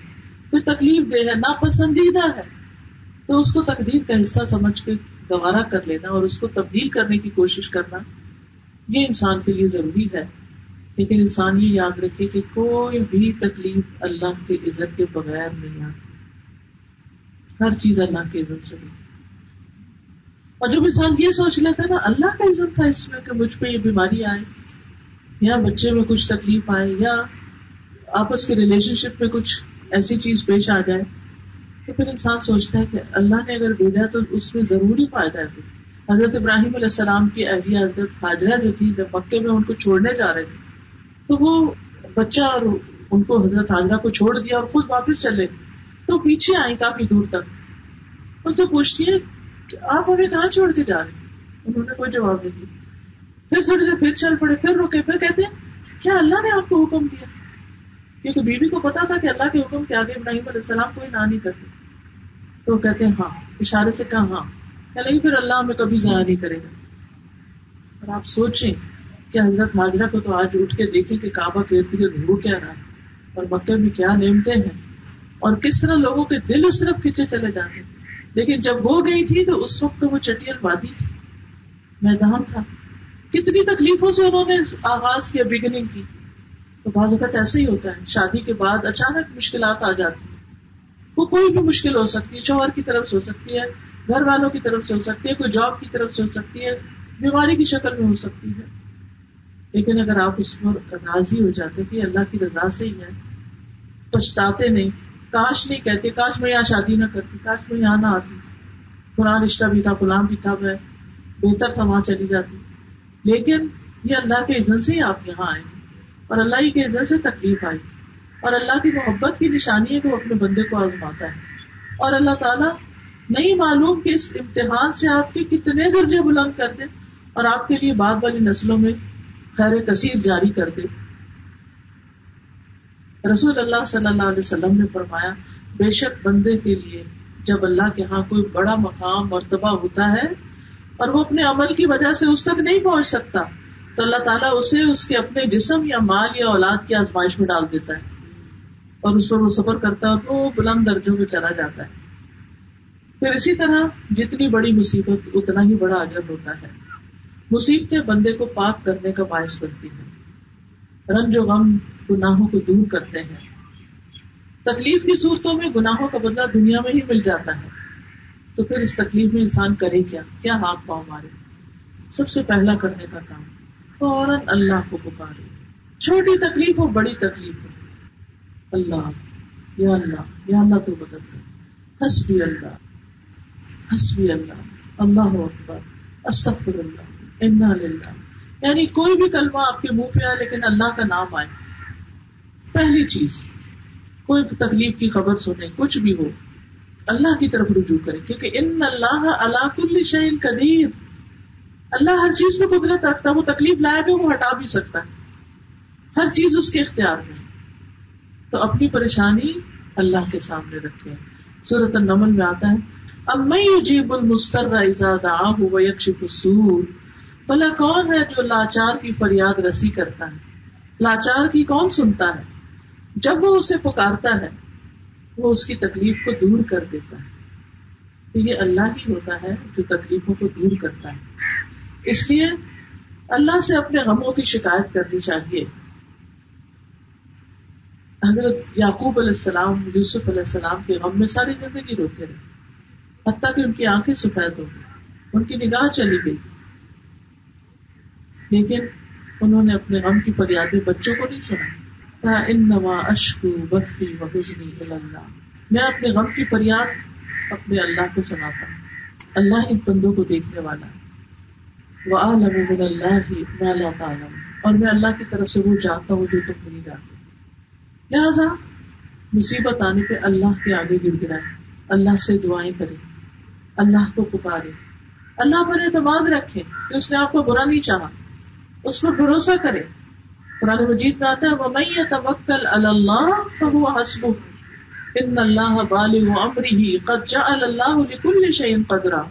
کوئی تکلیف دہ ہے، ناپسندیدہ ہے، تو اس کو تقدیر کا حصہ سمجھ کے گوارا کر لینا اور اس کو تبدیل کرنے کی کوشش کرنا، یہ انسان کے لیے ضروری ہے. لیکن انسان یہ یاد رکھے کہ کوئی بھی تکلیف اللہ کے عزت کے بغیر نہیں آتی. ہر چیز اللہ کے عزت سے ہوتی. اور جب انسان یہ سوچ لیتا ہے نا اللہ کا عزت تھا اس میں کہ مجھ پہ یہ بیماری آئے یا بچے میں کچھ تکلیف آئے یا آپس کے ریلیشن شپ میں کچھ ایسی چیز پیش آ جائے، تو پھر انسان سوچتا ہے کہ اللہ نے اگر بھیجا تو اس میں ضروری فائدہ ہے. حضرت ابراہیم علیہ السلام کی اہلیہ حضرت ہاجرہ جو تھی، جب مکے میں ان کو چھوڑنے جا رہے تھے تو وہ بچہ اور ان کو حضرت ہاجرہ کو چھوڑ دیا اور خود واپس چلے، تو پیچھے آئیں کافی دور تک. ان سے پوچھتی ہے کہ آپ ہمیں کہاں چھوڑ کے جا رہے ہیں؟ انہوں نے کوئی جواب نہیں دیا. پھر تھوڑی دیر پھر چل پڑے، پھر رکے، پھر کہتے ہیں کیا اللہ نے آپ کو حکم دیا؟ کیونکہ بیوی کو پتا تھا کہ اللہ کے حکم کے آگے ابراہیم علیہ السلام کوئی نہ نہیں کرتے. تو وہ کہتے ہیں ہاں، اشارے سے کہا ہاں، لیکن پھر اللہ ہمیں کبھی ضائع نہیں کرے گا. اور آپ سوچیں کہ حضرت ہاجرہ کو تو آج اٹھ کے دیکھیں کہ کعبہ کے ارد گرد ہو کیا رہا ہے اور مکے میں کیا نعمتیں ہیں اور کس طرح لوگوں کے دل اس طرف کھینچے چلے جاتے ہیں. لیکن جب وہ گئی تھی تو اس وقت تو وہ چٹیل وادی تھی، میدان تھا. کتنی تکلیفوں سے انہوں نے آغاز کیا، بگننگ کی. تو بعض اوقات ایسا ہی ہوتا ہے، شادی کے بعد اچانک مشکلات آ جاتی ہیں. وہ کوئی بھی مشکل ہو سکتی ہے، شوہر کی طرف سے ہو سکتی ہے، گھر والوں کی طرف سے ہو سکتی ہے، کوئی جاب کی طرف سے ہو سکتی ہے، بیماری کی شکل میں ہو سکتی ہے. لیکن اگر آپ اس پر راضی ہو جاتے کہ اللہ کی رضا سے ہی ہے، پچھتاتے نہیں، کاش نہیں کہتے کاش میں یہاں شادی نہ کرتی، کاش میں یہاں نہ آتی، فلاں رشتہ بھی تھا، فلاں بھی تھا، میں بہتر تھا وہاں چلی جاتی. لیکن یہ اللہ کے اذن سے ہی آپ یہاں آئے اور اللہ ہی کے اذن سے تکلیف آئی. اور اللہ کی محبت کی نشانی ہے کہ وہ اپنے بندے کو آزماتا ہے. اور اللہ تعالیٰ نہیں معلوم کہ اس امتحان سے آپ کے کتنے درجے بلند کر دے اور آپ کے لیے بعد والی نسلوں میں خیر کثیر جاری کر دے. رسول اللہ صلی اللہ علیہ وسلم نے فرمایا، بے شک بندے کے لیے جب اللہ کے ہاں کوئی بڑا مقام مرتبہ ہوتا ہے اور وہ اپنے عمل کی وجہ سے اس تک نہیں پہنچ سکتا، تو اللہ تعالیٰ اسے اس کے اپنے جسم یا مال یا اولاد کی آزمائش میں ڈال دیتا ہے اور اس پر وہ صبر کرتا ہے اور وہ بلند درجوں میں چلا جاتا ہے. پھر اسی طرح جتنی بڑی مصیبت اتنا ہی بڑا اجر ہوتا ہے. مصیبتیں بندے کو پاک کرنے کا باعث بنتی ہیں، رنج و غم گناہوں کو دور کرتے ہیں. تکلیف کی صورتوں میں گناہوں کا بدلہ دنیا میں ہی مل جاتا ہے. تو پھر اس تکلیف میں انسان کرے کیا ہاتھ پاؤں مارے؟ سب سے پہلا کرنے کا کام فوراً اللہ کو پکارے، چھوٹی تکلیف ہو بڑی تکلیف ہو، اللہ یا اللہ یا اللہ تو مدد کر، حسبی اللہ حسبی اللہ، اللہ اکبر، استغفر اللہ، انا للہ. یعنی کوئی بھی کلمہ آپ کے منہ پہ آئے لیکن اللہ کا نام آئے. پہلی چیز، کوئی تکلیف کی خبر سنے، کچھ بھی ہو، اللہ کی طرف رجوع کرے، کیونکہ ان اللہ علی کل شیء قدیر، اللہ ہر چیز پہ قدرت رکھتا ہے. وہ تکلیف لائے گا وہ ہٹا بھی سکتا ہے، ہر چیز اس کے اختیار میں. تو اپنی پریشانی اللہ کے سامنے رکھے. سورۃ النمل میں آتا ہے، امن یجیب المضطر اذا دعاہ ویکشف السوء، بھلا کون ہے جو لاچار کی فریاد رسی کرتا ہے، لاچار کی کون سنتا ہے، جب وہ اسے پکارتا ہے وہ اس کی تکلیف کو دور کر دیتا ہے. تو یہ اللہ ہی ہوتا ہے جو تکلیفوں کو دور کرتا ہے. اس لیے اللہ سے اپنے غموں کی شکایت کرنی چاہیے. حضرت یعقوب علیہ السلام یوسف علیہ السلام کے غم میں ساری زندگی روتے رہے، حتیٰ کہ ان کی آنکھیں سفید ہو گئی، ان کی نگاہ چلی گئی، لیکن انہوں نے اپنے غم کی فریادیں بچوں کو نہیں سنائی. انما اشکو بثی وحزنی الی اللہ، میں اپنے غم کی فریاد اپنے اللہ کو سناتا ہوں. اللہ ان بندوں کو دیکھنے والا ہے. وَأَعْلَمُ مِنَ اللَّهِ مَا لَا تَعْلَمُونَ، اور میں اللہ کی طرف سے وہ جانتا ہوں جو تم نہیں جانتے. لہذا مصیبت آنے پہ اللہ کے آگے گر گرائے، اللہ سے دعائیں کرے، اللہ کو پکارے، اللہ پر اعتماد رکھے کہ اس نے آپ کو برا نہیں چاہا، اس پر بھروسہ کرے. قرآن مجید میں آتا ہے وَمَن يَتَوَكَّلْ عَلَى اللَّهِ فَهُوَ حَسْبُهُ إِنَّ اللَّهَ بَالِغُ أَمْرِهِ قَدْ جَعَلَ اللَّهُ لِكُلِّ شَيْءٍ قَدْرًا،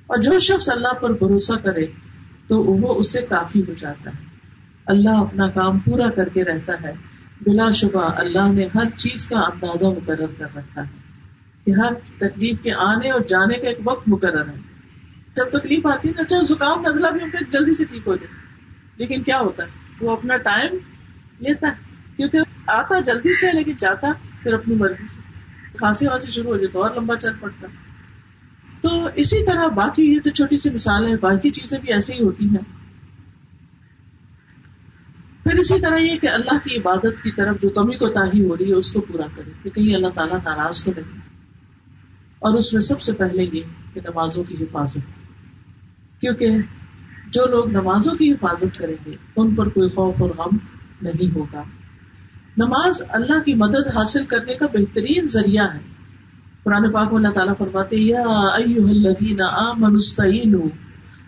اور جو شخص اللہ پر بھروسہ کرے تو وہ اس سے کافی ہو جاتا ہے. اللہ اپنا کام پورا کر کے رہتا ہے. بلا شبہ اللہ نے ہر چیز کا اندازہ مقرر کر رکھا ہے کہ ہر تکلیف کے آنے اور جانے کا ایک وقت مقرر ہے. جب تکلیف آتی ہے نا، چاہے زکام نزلہ بھی ہوتا ہے جلدی سے ٹھیک ہو جائے، لیکن کیا ہوتا ہے وہ اپنا ٹائم لیتا ہے، کیونکہ آتا جلدی سے لیکن جاتا پھر اپنی مرضی سے. کھانسی وانسی شروع ہو جائے تو اور لمبا چل پڑتا ہے. تو اسی طرح باقی یہ تو چھوٹی سی مثال ہے، باقی چیزیں بھی ایسے ہی ہوتی ہیں. پھر اسی طرح یہ کہ اللہ کی عبادت کی طرف جو کمی کوتاہی ہو رہی ہے اس کو پورا کرے کہ کہیں اللہ تعالیٰ ناراض تو نہیں. اور اس میں سب سے پہلے یہ کہ نمازوں کی حفاظت، کیونکہ جو لوگ نمازوں کی حفاظت کریں گے ان پر کوئی خوف اور غم نہیں ہوگا. نماز اللہ کی مدد حاصل کرنے کا بہترین ذریعہ ہے. قرآن پاک میں اللہ تعالیٰ فرماتے ہیں یا ایھا الذین آمنوا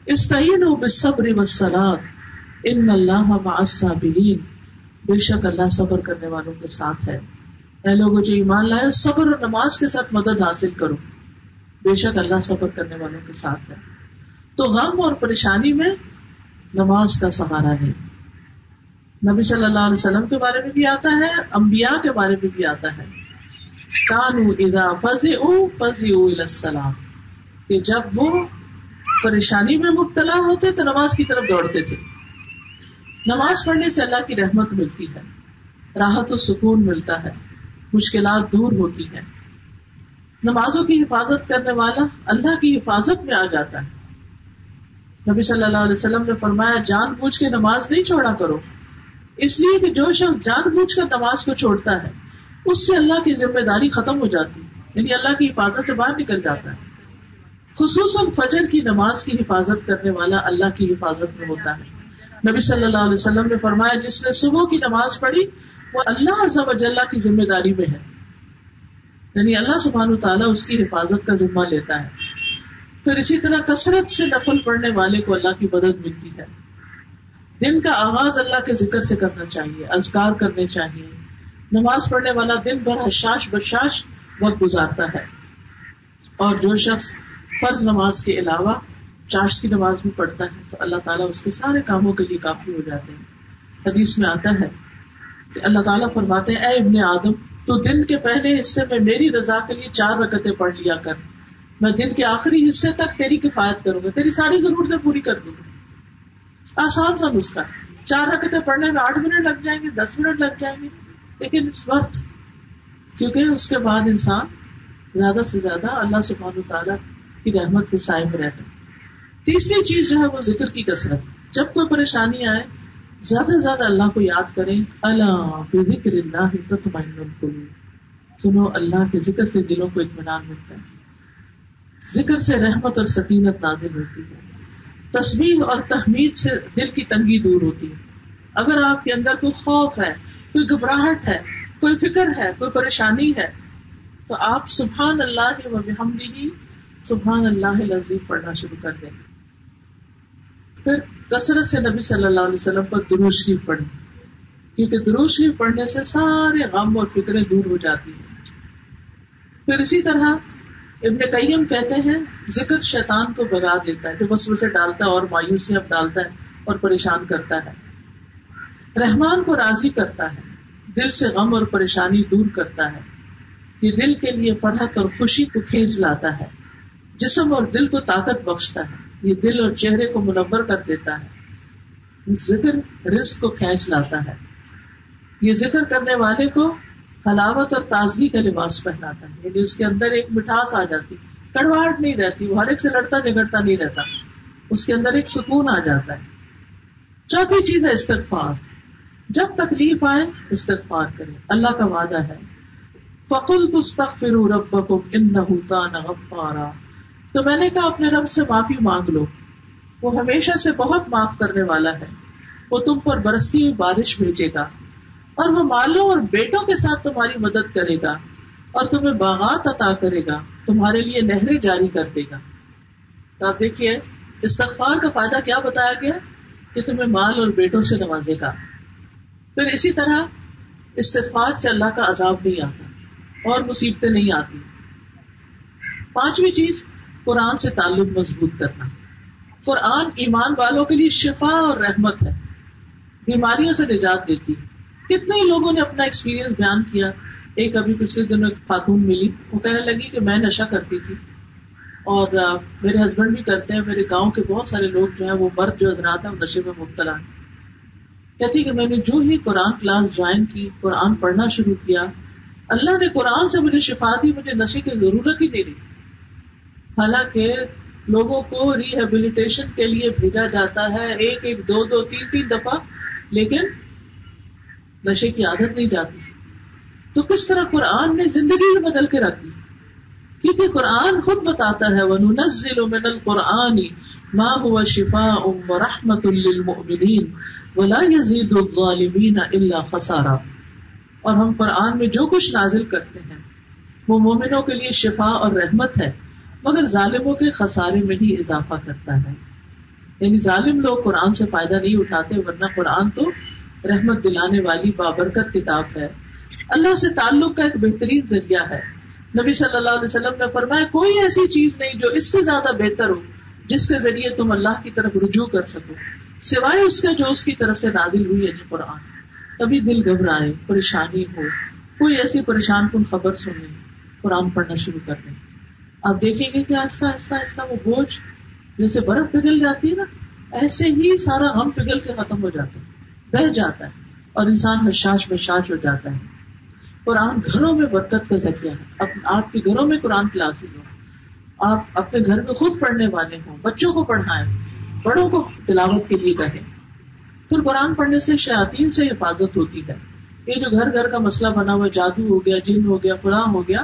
استعینوا بالصبر والصلاۃ ان اللہ مع الصابرین. بے شک اللہ صبر کرنے والوں کے ساتھ ہے. اے لوگوں جو ایمان لائے صبر اور نماز کے ساتھ مدد حاصل کرو، بے شک اللہ صبر کرنے والوں کے ساتھ ہے. تو غم اور پریشانی میں نماز کا سہارا ہے. نبی صلی اللہ علیہ وسلم کے بارے میں بھی آتا ہے، انبیاء کے بارے میں بھی آتا ہے، کانوا اذا فزعوا فزعوا الی الصلاۃ، کہ جب وہ پریشانی میں مبتلا ہوتے تو نماز کی طرف دوڑتے تھے. نماز پڑھنے سے اللہ کی رحمت ملتی ہے، راحت و سکون ملتا ہے، مشکلات دور ہوتی ہیں. نمازوں کی حفاظت کرنے والا اللہ کی حفاظت میں آ جاتا ہے. نبی صلی اللہ علیہ وسلم نے فرمایا جان بوجھ کے نماز نہیں چھوڑا کرو، اس لیے کہ جو شخص جان بوجھ کر نماز کو چھوڑتا ہے اس سے اللہ کی ذمہ داری ختم ہو جاتی ہے، یعنی اللہ کی حفاظت سے باہر نکل جاتا ہے. خصوصاً فجر کی نماز کی حفاظت کرنے والا اللہ کی حفاظت میں ہوتا ہے. نبی صلی اللہ علیہ وسلم نے فرمایا جس نے صبح کی نماز پڑھی وہ اللہ عز و جل کی ذمہ داری میں ہے، یعنی اللہ سبحانہ وتعالیٰ اس کی حفاظت کا ذمہ لیتا ہے. پھر اسی طرح کثرت سے نفل پڑھنے والے کو اللہ کی مدد ملتی ہے. دن کا آغاز اللہ کے ذکر سے کرنا چاہیے، اذکار کرنے چاہیے. نماز پڑھنے والا دن بھر حشاش بشاش وقت گزارتا ہے. اور جو شخص فرض نماز کے علاوہ چاشت کی نماز بھی پڑھتا ہے تو اللہ تعالیٰ اس کے سارے کاموں کے لیے کافی ہو جاتے ہیں. حدیث میں آتا ہے کہ اللہ تعالیٰ فرماتے ہیں اے ابن آدم تو دن کے پہلے حصے میں میری رضا کے لیے 4 رکعتیں پڑھ لیا کر، میں دن کے آخری حصے تک تیری کفایت کروں گا، تیری ساری ضرورتیں پوری کر دوں گا. آسان سا نسخہ، 4 رکعتیں پڑھنے میں 8 منٹ لگ جائیں گے، 10 منٹ لگ جائیں گے، لیکن اس وقت کیونکہ اس کے بعد انسان زیادہ سے زیادہ اللہ سبحانہ وتعالیٰ کی رحمت کے سائے میں رہتا ہے. تیسری چیز جو ہے وہ ذکر کی کثرت. جب کوئی پریشانی آئے زیادہ سے زیادہ اللہ کو یاد کریں. الا بذکر اللہ تطمئن القلوب، سنو اللہ کے ذکر سے دلوں کو اطمینان ملتا ہے، ذکر سے رحمت اور سکینت نازل ہوتی ہے، تسبیح اور تحمید سے دل کی تنگی دور ہوتی ہے. اگر آپ کے اندر کوئی خوف ہے، کوئی گھبراہٹ ہے، کوئی فکر ہے، کوئی پریشانی ہے تو آپ سبحان اللہ و بحمدہ سبحان اللہ العظیم پڑھنا شروع کر دیں. پھر کثرت سے نبی صلی اللہ علیہ وسلم پر درود شریف پڑھیں، کیونکہ درود شریف پڑھنے سے سارے غم اور فکریں دور ہو جاتی ہیں. پھر اسی طرح ابن قیم کہتے ہیں ذکر شیطان کو بھگا دیتا ہے جو وسوسے ڈالتا ہے اور مایوسیاں ڈالتا ہے اور پریشان کرتا ہے. رحمان کو راضی کرتا ہے، دل سے غم اور پریشانی دور کرتا ہے. یہ دل کے لیے فرحت اور خوشی کو کھینچ لاتا ہے، جسم اور دل کو طاقت بخشتا ہے. یہ دل اور چہرے کو منور کر دیتا ہے. ذکر رزق کو کھینچ لاتا ہے. یہ ذکر کرنے والے کو حلاوت اور تازگی کا لباس پہناتا ہے، یعنی اس کے اندر ایک مٹھاس آ جاتی، کڑواہٹ نہیں رہتی، وہ ہر ایک سے لڑتا جھگڑتا نہیں رہتا، اس کے اندر ایک سکون آ جاتا ہے. چوتھی چیز ہے استغفار. جب تکلیف آئے استغفار کریں. اللہ کا وعدہ ہے فَقُلْتُ اسْتَغْفِرُوا رَبَّكُمْ إِنَّهُ كَانَ غَفَّارًا، تو میں نے کہا اپنے رب سے معافی مانگ لو، وہ ہمیشہ سے بہت معاف کرنے والا ہے. وہ تم پر برستی ہوئی بارش بھیجے گا اور وہ مالوں اور بیٹوں کے ساتھ تمہاری مدد کرے گا اور تمہیں باغات عطا کرے گا، تمہارے لیے نہریں جاری کر دے گا. تو آپ دیکھیے استغفار کا فائدہ کیا بتایا گیا کہ تمہیں مال اور بیٹوں سے نوازے گا. پھر اسی طرح استغفار سے اللہ کا عذاب نہیں آتا اور مصیبتیں نہیں آتی. پانچویں چیز قرآن سے تعلق مضبوط کرنا. قرآن ایمان والوں کے لیے شفا اور رحمت ہے، بیماریوں سے نجات دیتی. کتنے لوگوں نے اپنا ایکسپیرینس بیان کیا. ایک ابھی پچھلے دنوں ایک خاتون ملی، وہ کہنے لگی کہ میں نشہ کرتی تھی اور میرے ہسبینڈ بھی کرتے ہیں، میرے گاؤں کے بہت سارے لوگ جو ہیں وہ مرد جو حضرات ہیں وہ نشے میں مبتلا ہیں. کہتی کہ میں نے جو ہی قرآن کلاس جوائن کی، قرآن پڑھنا شروع کیا، اللہ نے قرآن سے مجھے شفا دی، مجھے نشے کی ضرورت ہی نہیں رہی. حالانکہ لوگوں کو ریہیبلیٹیشن کے لیے بھیجا جاتا ہے ایک دو تین دفعہ، لیکن نشے کی عادت نہیں جاتی. تو کس طرح قرآن نے زندگی بدل کے رکھ دی، کیونکہ قرآن خود بتاتا ہے وَنُنَزِّلُ مِنَ الْقُرْآنِ مَا هُوَ شِفَاءٌ وَرَحْمَةٌ لِّلْمُؤْمِنِينَ وَلَا يَزِيدُ الظَّالِمِينَ إِلَّا خَسَارًا. اور ہم قرآن میں جو کچھ نازل کرتے ہیں وہ مومنوں کے لیے شفا اور رحمت ہے، مگر ظالموں کے خسارے میں ہی اضافہ کرتا ہے. یعنی ظالم لوگ قرآن سے فائدہ نہیں اٹھاتے، ورنہ قرآن تو رحمت دلانے والی بابرکت کتاب ہے، اللہ سے تعلق کا ایک بہترین ذریعہ ہے. نبی صلی اللہ علیہ وسلم نے فرمایا کوئی ایسی چیز نہیں جو اس سے زیادہ بہتر ہو جس کے ذریعے تم اللہ کی طرف رجوع کر سکو، سوائے اس کے جو اس کی طرف سے نازل ہوئی، یعنی قرآن. کبھی دل گھبرائے، پریشانی ہو، کوئی ایسی پریشان کن خبر سنیں، قرآن پڑھنا شروع کر دیں. آپ دیکھیں گے کہ آہستہ آہستہ آہستہ وہ بوجھ جیسے برف پگھل جاتی ہے نا، ایسے ہی سارا غم پگھل کے ختم ہو جاتا ہے، بہہ جاتا ہے، اور انسان حشاش بشاش ہو جاتا ہے. قرآن گھروں میں برکت کا ذریعہ ہے. آپ کے گھروں میں قرآن کلاسز ہو، آپ اپنے گھر میں خود پڑھنے والے ہوں، بچوں کو پڑھائیں، بڑوں کو تلاوت کے لیے کہیں. پھر قرآن پڑھنے سے شیاطین سے حفاظت ہوتی ہے. یہ جو گھر گھر کا مسئلہ بنا ہوا، جادو ہو گیا، جن ہو گیا، فلاں ہو گیا،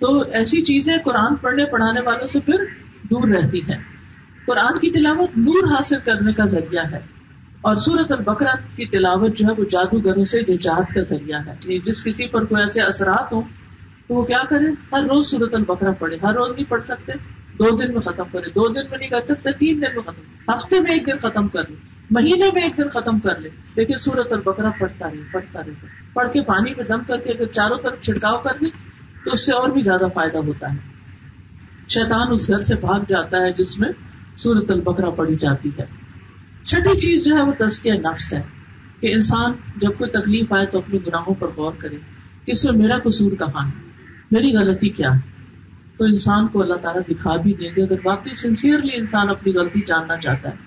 تو ایسی چیزیں قرآن پڑھنے پڑھانے والوں سے پھر دور رہتی ہیں. قرآن کی تلاوت نور حاصل کرنے کا ذریعہ ہے، اور سورۃ البقرہ کی تلاوت جو ہے وہ جادوگروں سے نجات کا ذریعہ ہے. جس کسی پر کوئی ایسے اثرات ہوں تو وہ کیا کرے، ہر روز سورۃ البقرہ پڑھے. ہر روز نہیں پڑھ سکتے، 2 دن میں ختم کرے، 2 دن میں نہیں کر سکتے، 3 دن میں ختم، ہفتے میں 1 دن ختم کر لے، مہینے میں 1 دن ختم کر لے، لیکن سورۃ البقرہ پڑھتا رہے. پڑھ کے پانی میں دم کر کے اگر چاروں طرف چھڑکاؤ کر دے تو اس سے اور بھی زیادہ فائدہ ہوتا ہے. شیطان اس گھر سے بھاگ جاتا ہے جس میں سورۃ البقرہ پڑھی جاتی ہے. چھٹی چیز جو ہے وہ تزکیہ نفس ہے، کہ انسان جب کوئی تکلیف آئے تو اپنے گناہوں پر غور کرے کہ اس میں میرا قصور کہاں ہے، میری غلطی کیا ہے. تو انسان کو اللہ تعالیٰ دکھا بھی دیں گے اگر واقعی سنسیئرلی انسان اپنی غلطی جاننا چاہتا ہے،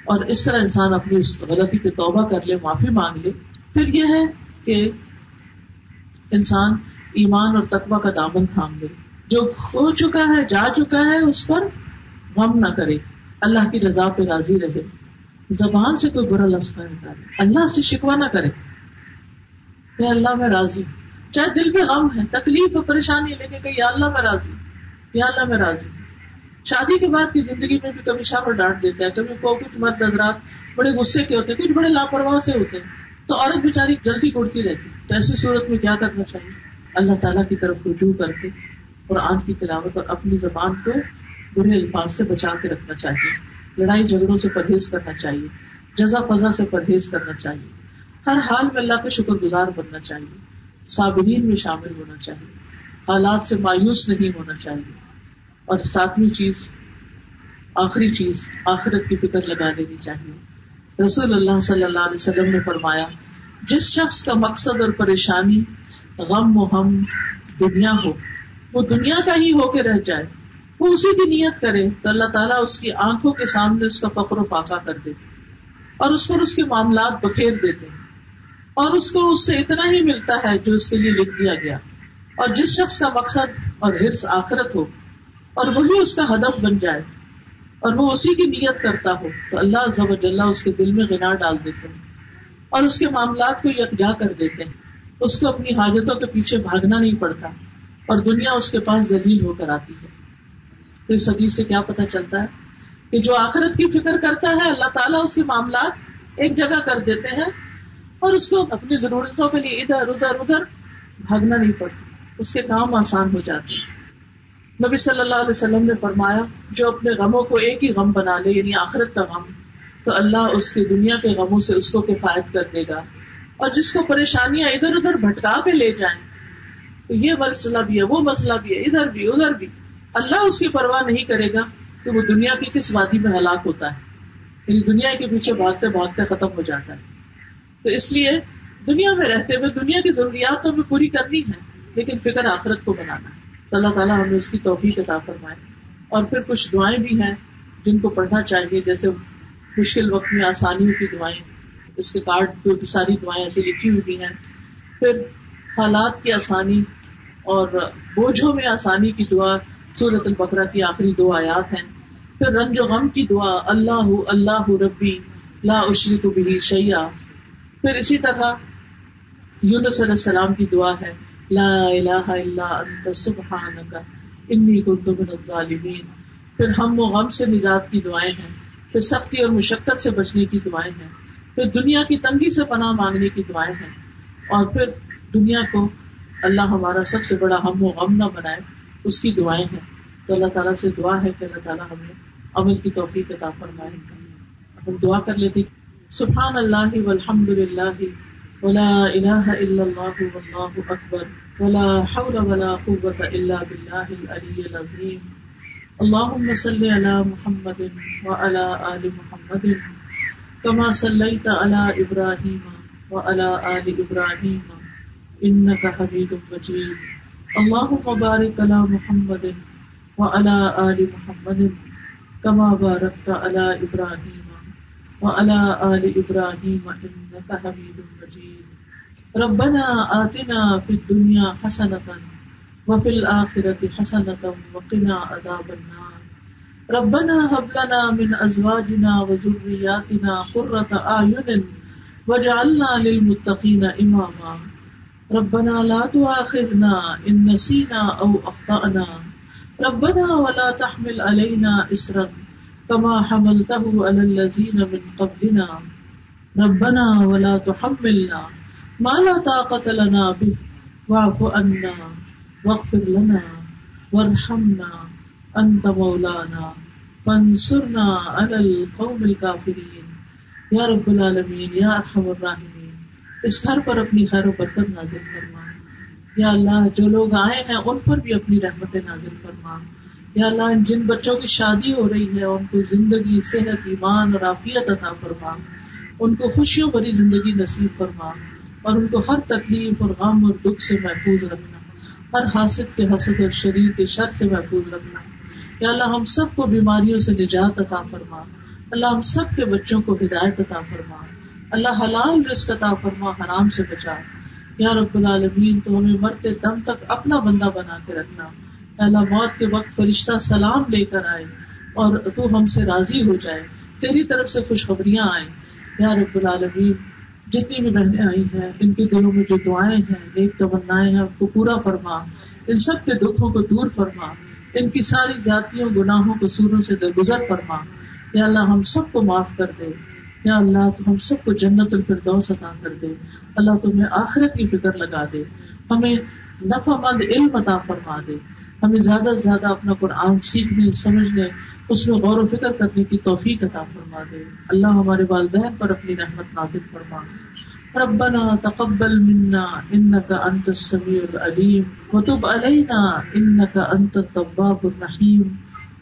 اور اس طرح انسان اپنی اس غلطی پہ توبہ کر لے، معافی مانگ لے. پھر یہ ہے کہ انسان ایمان اور تقوی کا دامن تھام لے. جو ہو چکا ہے، جا چکا ہے، اس پر غم نہ کرے، اللہ کی رضا پہ راضی رہے، زبان سے کوئی برا لفظ نہ نکالے، اللہ سے شکوہ نہ کرے کہ اللہ میں راضی ہوں. چاہے دل میں غم ہے، تکلیف ہے، پریشانی ہے، لیکن کہ یا اللہ میں راضی، یا اللہ میں راضی. شادی کے بعد کی زندگی میں بھی کبھی شوہر ڈانٹ دیتا ہے، کبھی کچھ مرد حضرات بڑے غصے کے ہوتے ہیں، کچھ بڑے لاپرواہ سے ہوتے ہیں، تو عورت بیچاری جلدی کوڑتی رہتی. تو ایسی صورت میں کیا کرنا چاہیے؟ اللہ تعالیٰ کی طرف رجوع کر کے قرآن کی تلاوت اور اپنی زبان کو برے الفاظ سے بچا کے رکھنا چاہیے. لڑائی جھگڑوں سے پرہیز کرنا چاہیے، جزا فضا سے پرہیز کرنا چاہیے، ہر حال میں اللہ کا شکر گزار بننا چاہیے، صابرین میں شامل ہونا چاہیے، حالات سے مایوس نہیں ہونا چاہیے. اور 7ویں چیز، آخری چیز، آخرت کی فکر لگا لینی چاہیے. رسول اللہ صلی اللہ علیہ وسلم نے فرمایا جس شخص کا مقصد اور پریشانی غم و ہم دنیا ہو، وہ دنیا کا ہی ہو کے رہ جائے، وہ اسی کی نیت کرے تو اللہ تعالیٰ اس کی آنکھوں کے سامنے اس کا فقر و فاقہ کر دیتے اور اس پر اس کے معاملات بکھیر دیتے ہیں، اور اس کو اس سے اتنا ہی ملتا ہے جو اس کے لیے لکھ دیا گیا. اور جس شخص کا مقصد اور حرص آخرت ہو اور وہی اس کا ہدف بن جائے اور وہ اسی کی نیت کرتا ہو تو اللہ عز و جل اس کے دل میں غنا ڈال دیتے ہیں اور اس کے معاملات کو یکجا کر دیتے ہیں. اس کو اپنی حاجتوں کے پیچھے بھاگنا نہیں پڑتا اور دنیا اس کے پاس ذلیل ہو کر آتی ہے. تو اس حدیث سے کیا پتہ چلتا ہے کہ جو آخرت کی فکر کرتا ہے اللہ تعالیٰ اس کے معاملات ایک جگہ کر دیتے ہیں اور اس کو اپنی ضرورتوں کے لیے ادھر ادھر بھاگنا نہیں پڑتا، اس کے کام آسان ہو جاتے ہیں. نبی صلی اللہ علیہ وسلم نے فرمایا جو اپنے غموں کو ایک ہی غم بنا لے، یعنی آخرت کا غم، تو اللہ اس کی دنیا کے غموں سے اس کو کفایت کر دے گا. اور جس کو پریشانیاں ادھر ادھر بھٹکا کے لے جائیں، تو یہ مسئلہ بھی ہے، وہ مسئلہ بھی ہے، ادھر بھی ادھر بھی، اللہ اس کی پرواہ نہیں کرے گا کہ وہ دنیا کی کس وادی میں ہلاک ہوتا ہے، یعنی دنیا کے پیچھے بھاگتے بھاگتے ختم ہو جاتا ہے. تو اس لیے دنیا میں رہتے ہوئے دنیا کی ضروریات تو ہمیں پوری کرنی ہے، لیکن فکر آخرت کو بنانا ہے. تو اللہ تعالیٰ ہمیں اس کی توفیق عطا فرمائے. اور پھر کچھ دعائیں بھی ہیں جن کو پڑھنا چاہیے، جیسے مشکل وقت میں آسانیوں کی دعائیں، اس کے کارڈ پہ ساری دعائیں ایسی لکھی ہوئی ہیں. پھر حالات کی آسانی اور بوجھوں میں آسانی کی دعا سورۃ البقرہ کی آخری 2 آیات ہیں. پھر رنج و غم کی دعا اللہ اللہ ربی لا اشرک بہ شیئا. پھر اسی طرح یونس علیہ السلام کی دعا ہے لا الہ الا انت سبحانک انی کنت من الظالمین. پھر ہم و غم سے نجات کی دعائیں ہیں. پھر سختی اور مشقت سے بچنے کی دعائیں ہیں. پھر دنیا کی تنگی سے پناہ مانگنے کی دعائیں ہیں. اور پھر دنیا کو اللہ ہمارا سب سے بڑا ہم و غم نہ بنائے اس کی دعائیں ہیں. تو اللہ تعالیٰ سے دعا ہے کہ اللہ تعالیٰ ہمیں عمل کی توفیق عطا فرمائے. ہم دعا کر لیتے سبحان اللہ والحمد للہ ولا الہ الا اللہ واللہ اکبر ولا حول ولا قوة الا باللہ العلی العظیم. اللہم صل علی محمد وعلی آل محمد کما صلیت علی ابراہیم وعلی آل ابراہیم انک حمید مجید. اللہم بارک علی محمد وعلی آل محمد کما بارکت علی ابراہیم وعلی آل ابراہیم انک حمید مجید. ربنا آتنا فی الدنیا حسنۃ وفی الآخرۃ حسنۃ وقنا عذاب النار. ربنا هب لنا من ازواجنا وذرياتنا قرۃ اعین واجعلنا للمتقین اماما. ربنا لا تؤاخذنا ان نسینا او اخطأنا. ربنا ولا تحمل علينا إصرا كما حملته على الذين من قبلنا. ربنا ولا تحملنا ما لا طاقة لنا به واعف عنا واغفر لنا وارحمنا أنت مولانا فانصرنا على القوم الكافرين. یا رب العالمین یا ارحم الراحمین اس گھر پر اپنی خیر و برکت نازل فرما. یا اللہ جو لوگ آئے ہیں ان پر بھی اپنی رحمت نازل فرما. یا اللہ جن بچوں کی شادی ہو رہی ہے ان کو زندگی صحت ایمان اور عافیت عطا فرما. ان کو خوشیوں بھری زندگی نصیب فرما اور ان کو ہر تکلیف اور غم اور دکھ سے محفوظ رکھنا. ہر حاسد کے حسد اور شریر کے شر سے محفوظ رکھنا. یا اللہ ہم سب کو بیماریوں سے نجات عطا فرما. اللہ ہم سب کے بچوں کو ہدایت عطا فرما. اللہ حلال رزق عطا فرما حرام سے بچا. یا رب العالمین تو ہمیں مرتے دم تک اپنا بندہ بنا کے رکھنا. یا اللہ موت کے وقت فرشتہ سلام لے کر آئے اور تو ہم سے راضی ہو جائے, تیری طرف سے خوشخبریاں آئیں. یا رب العالمین جتنی بھی بہنیں آئی ہیں ان کے دلوں میں جو دعائیں ہیں نیک تمنائیں ہیں ان کو پورا فرما. ان سب کے دکھوں کو دور فرما. ان کی ساری ذاتیوں گناہوں قصوروں سے درگزر فرما. یا اللہ ہم سب کو معاف کر دے. یا اللہ تو ہم سب کو جنت الفردوس عطا کر دے. اللہ تمہیں آخرت کی فکر لگا دے. ہمیں نفع مند علم عطا فرما دے. ہمیں زیادہ سے زیادہ اپنا قرآن سیکھنے سمجھنے اس میں غور و فکر کرنے کی توفیق عطا فرما دے. اللہ ہمارے والدین پر اپنی رحمت نازل فرما. ربنا تقبل منا انك انت السميع العليم وتب علينا انك انت التواب الرحيم.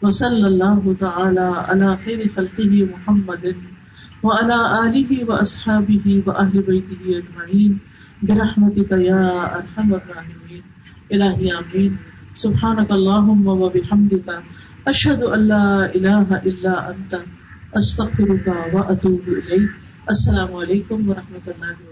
وصلى الله تعالى على خير خلقه محمد وعلى آله وأصحابه وأهل بيته أجمعين برحمتك يا أرحم الراحمين. إلهي آمين. سبحانك اللهم وبحمدك أشهد أن لا إله إلا أنت أستغفرك وأتوب إليك. السلام علیکم ورحمۃ اللہ وبرکاتہ.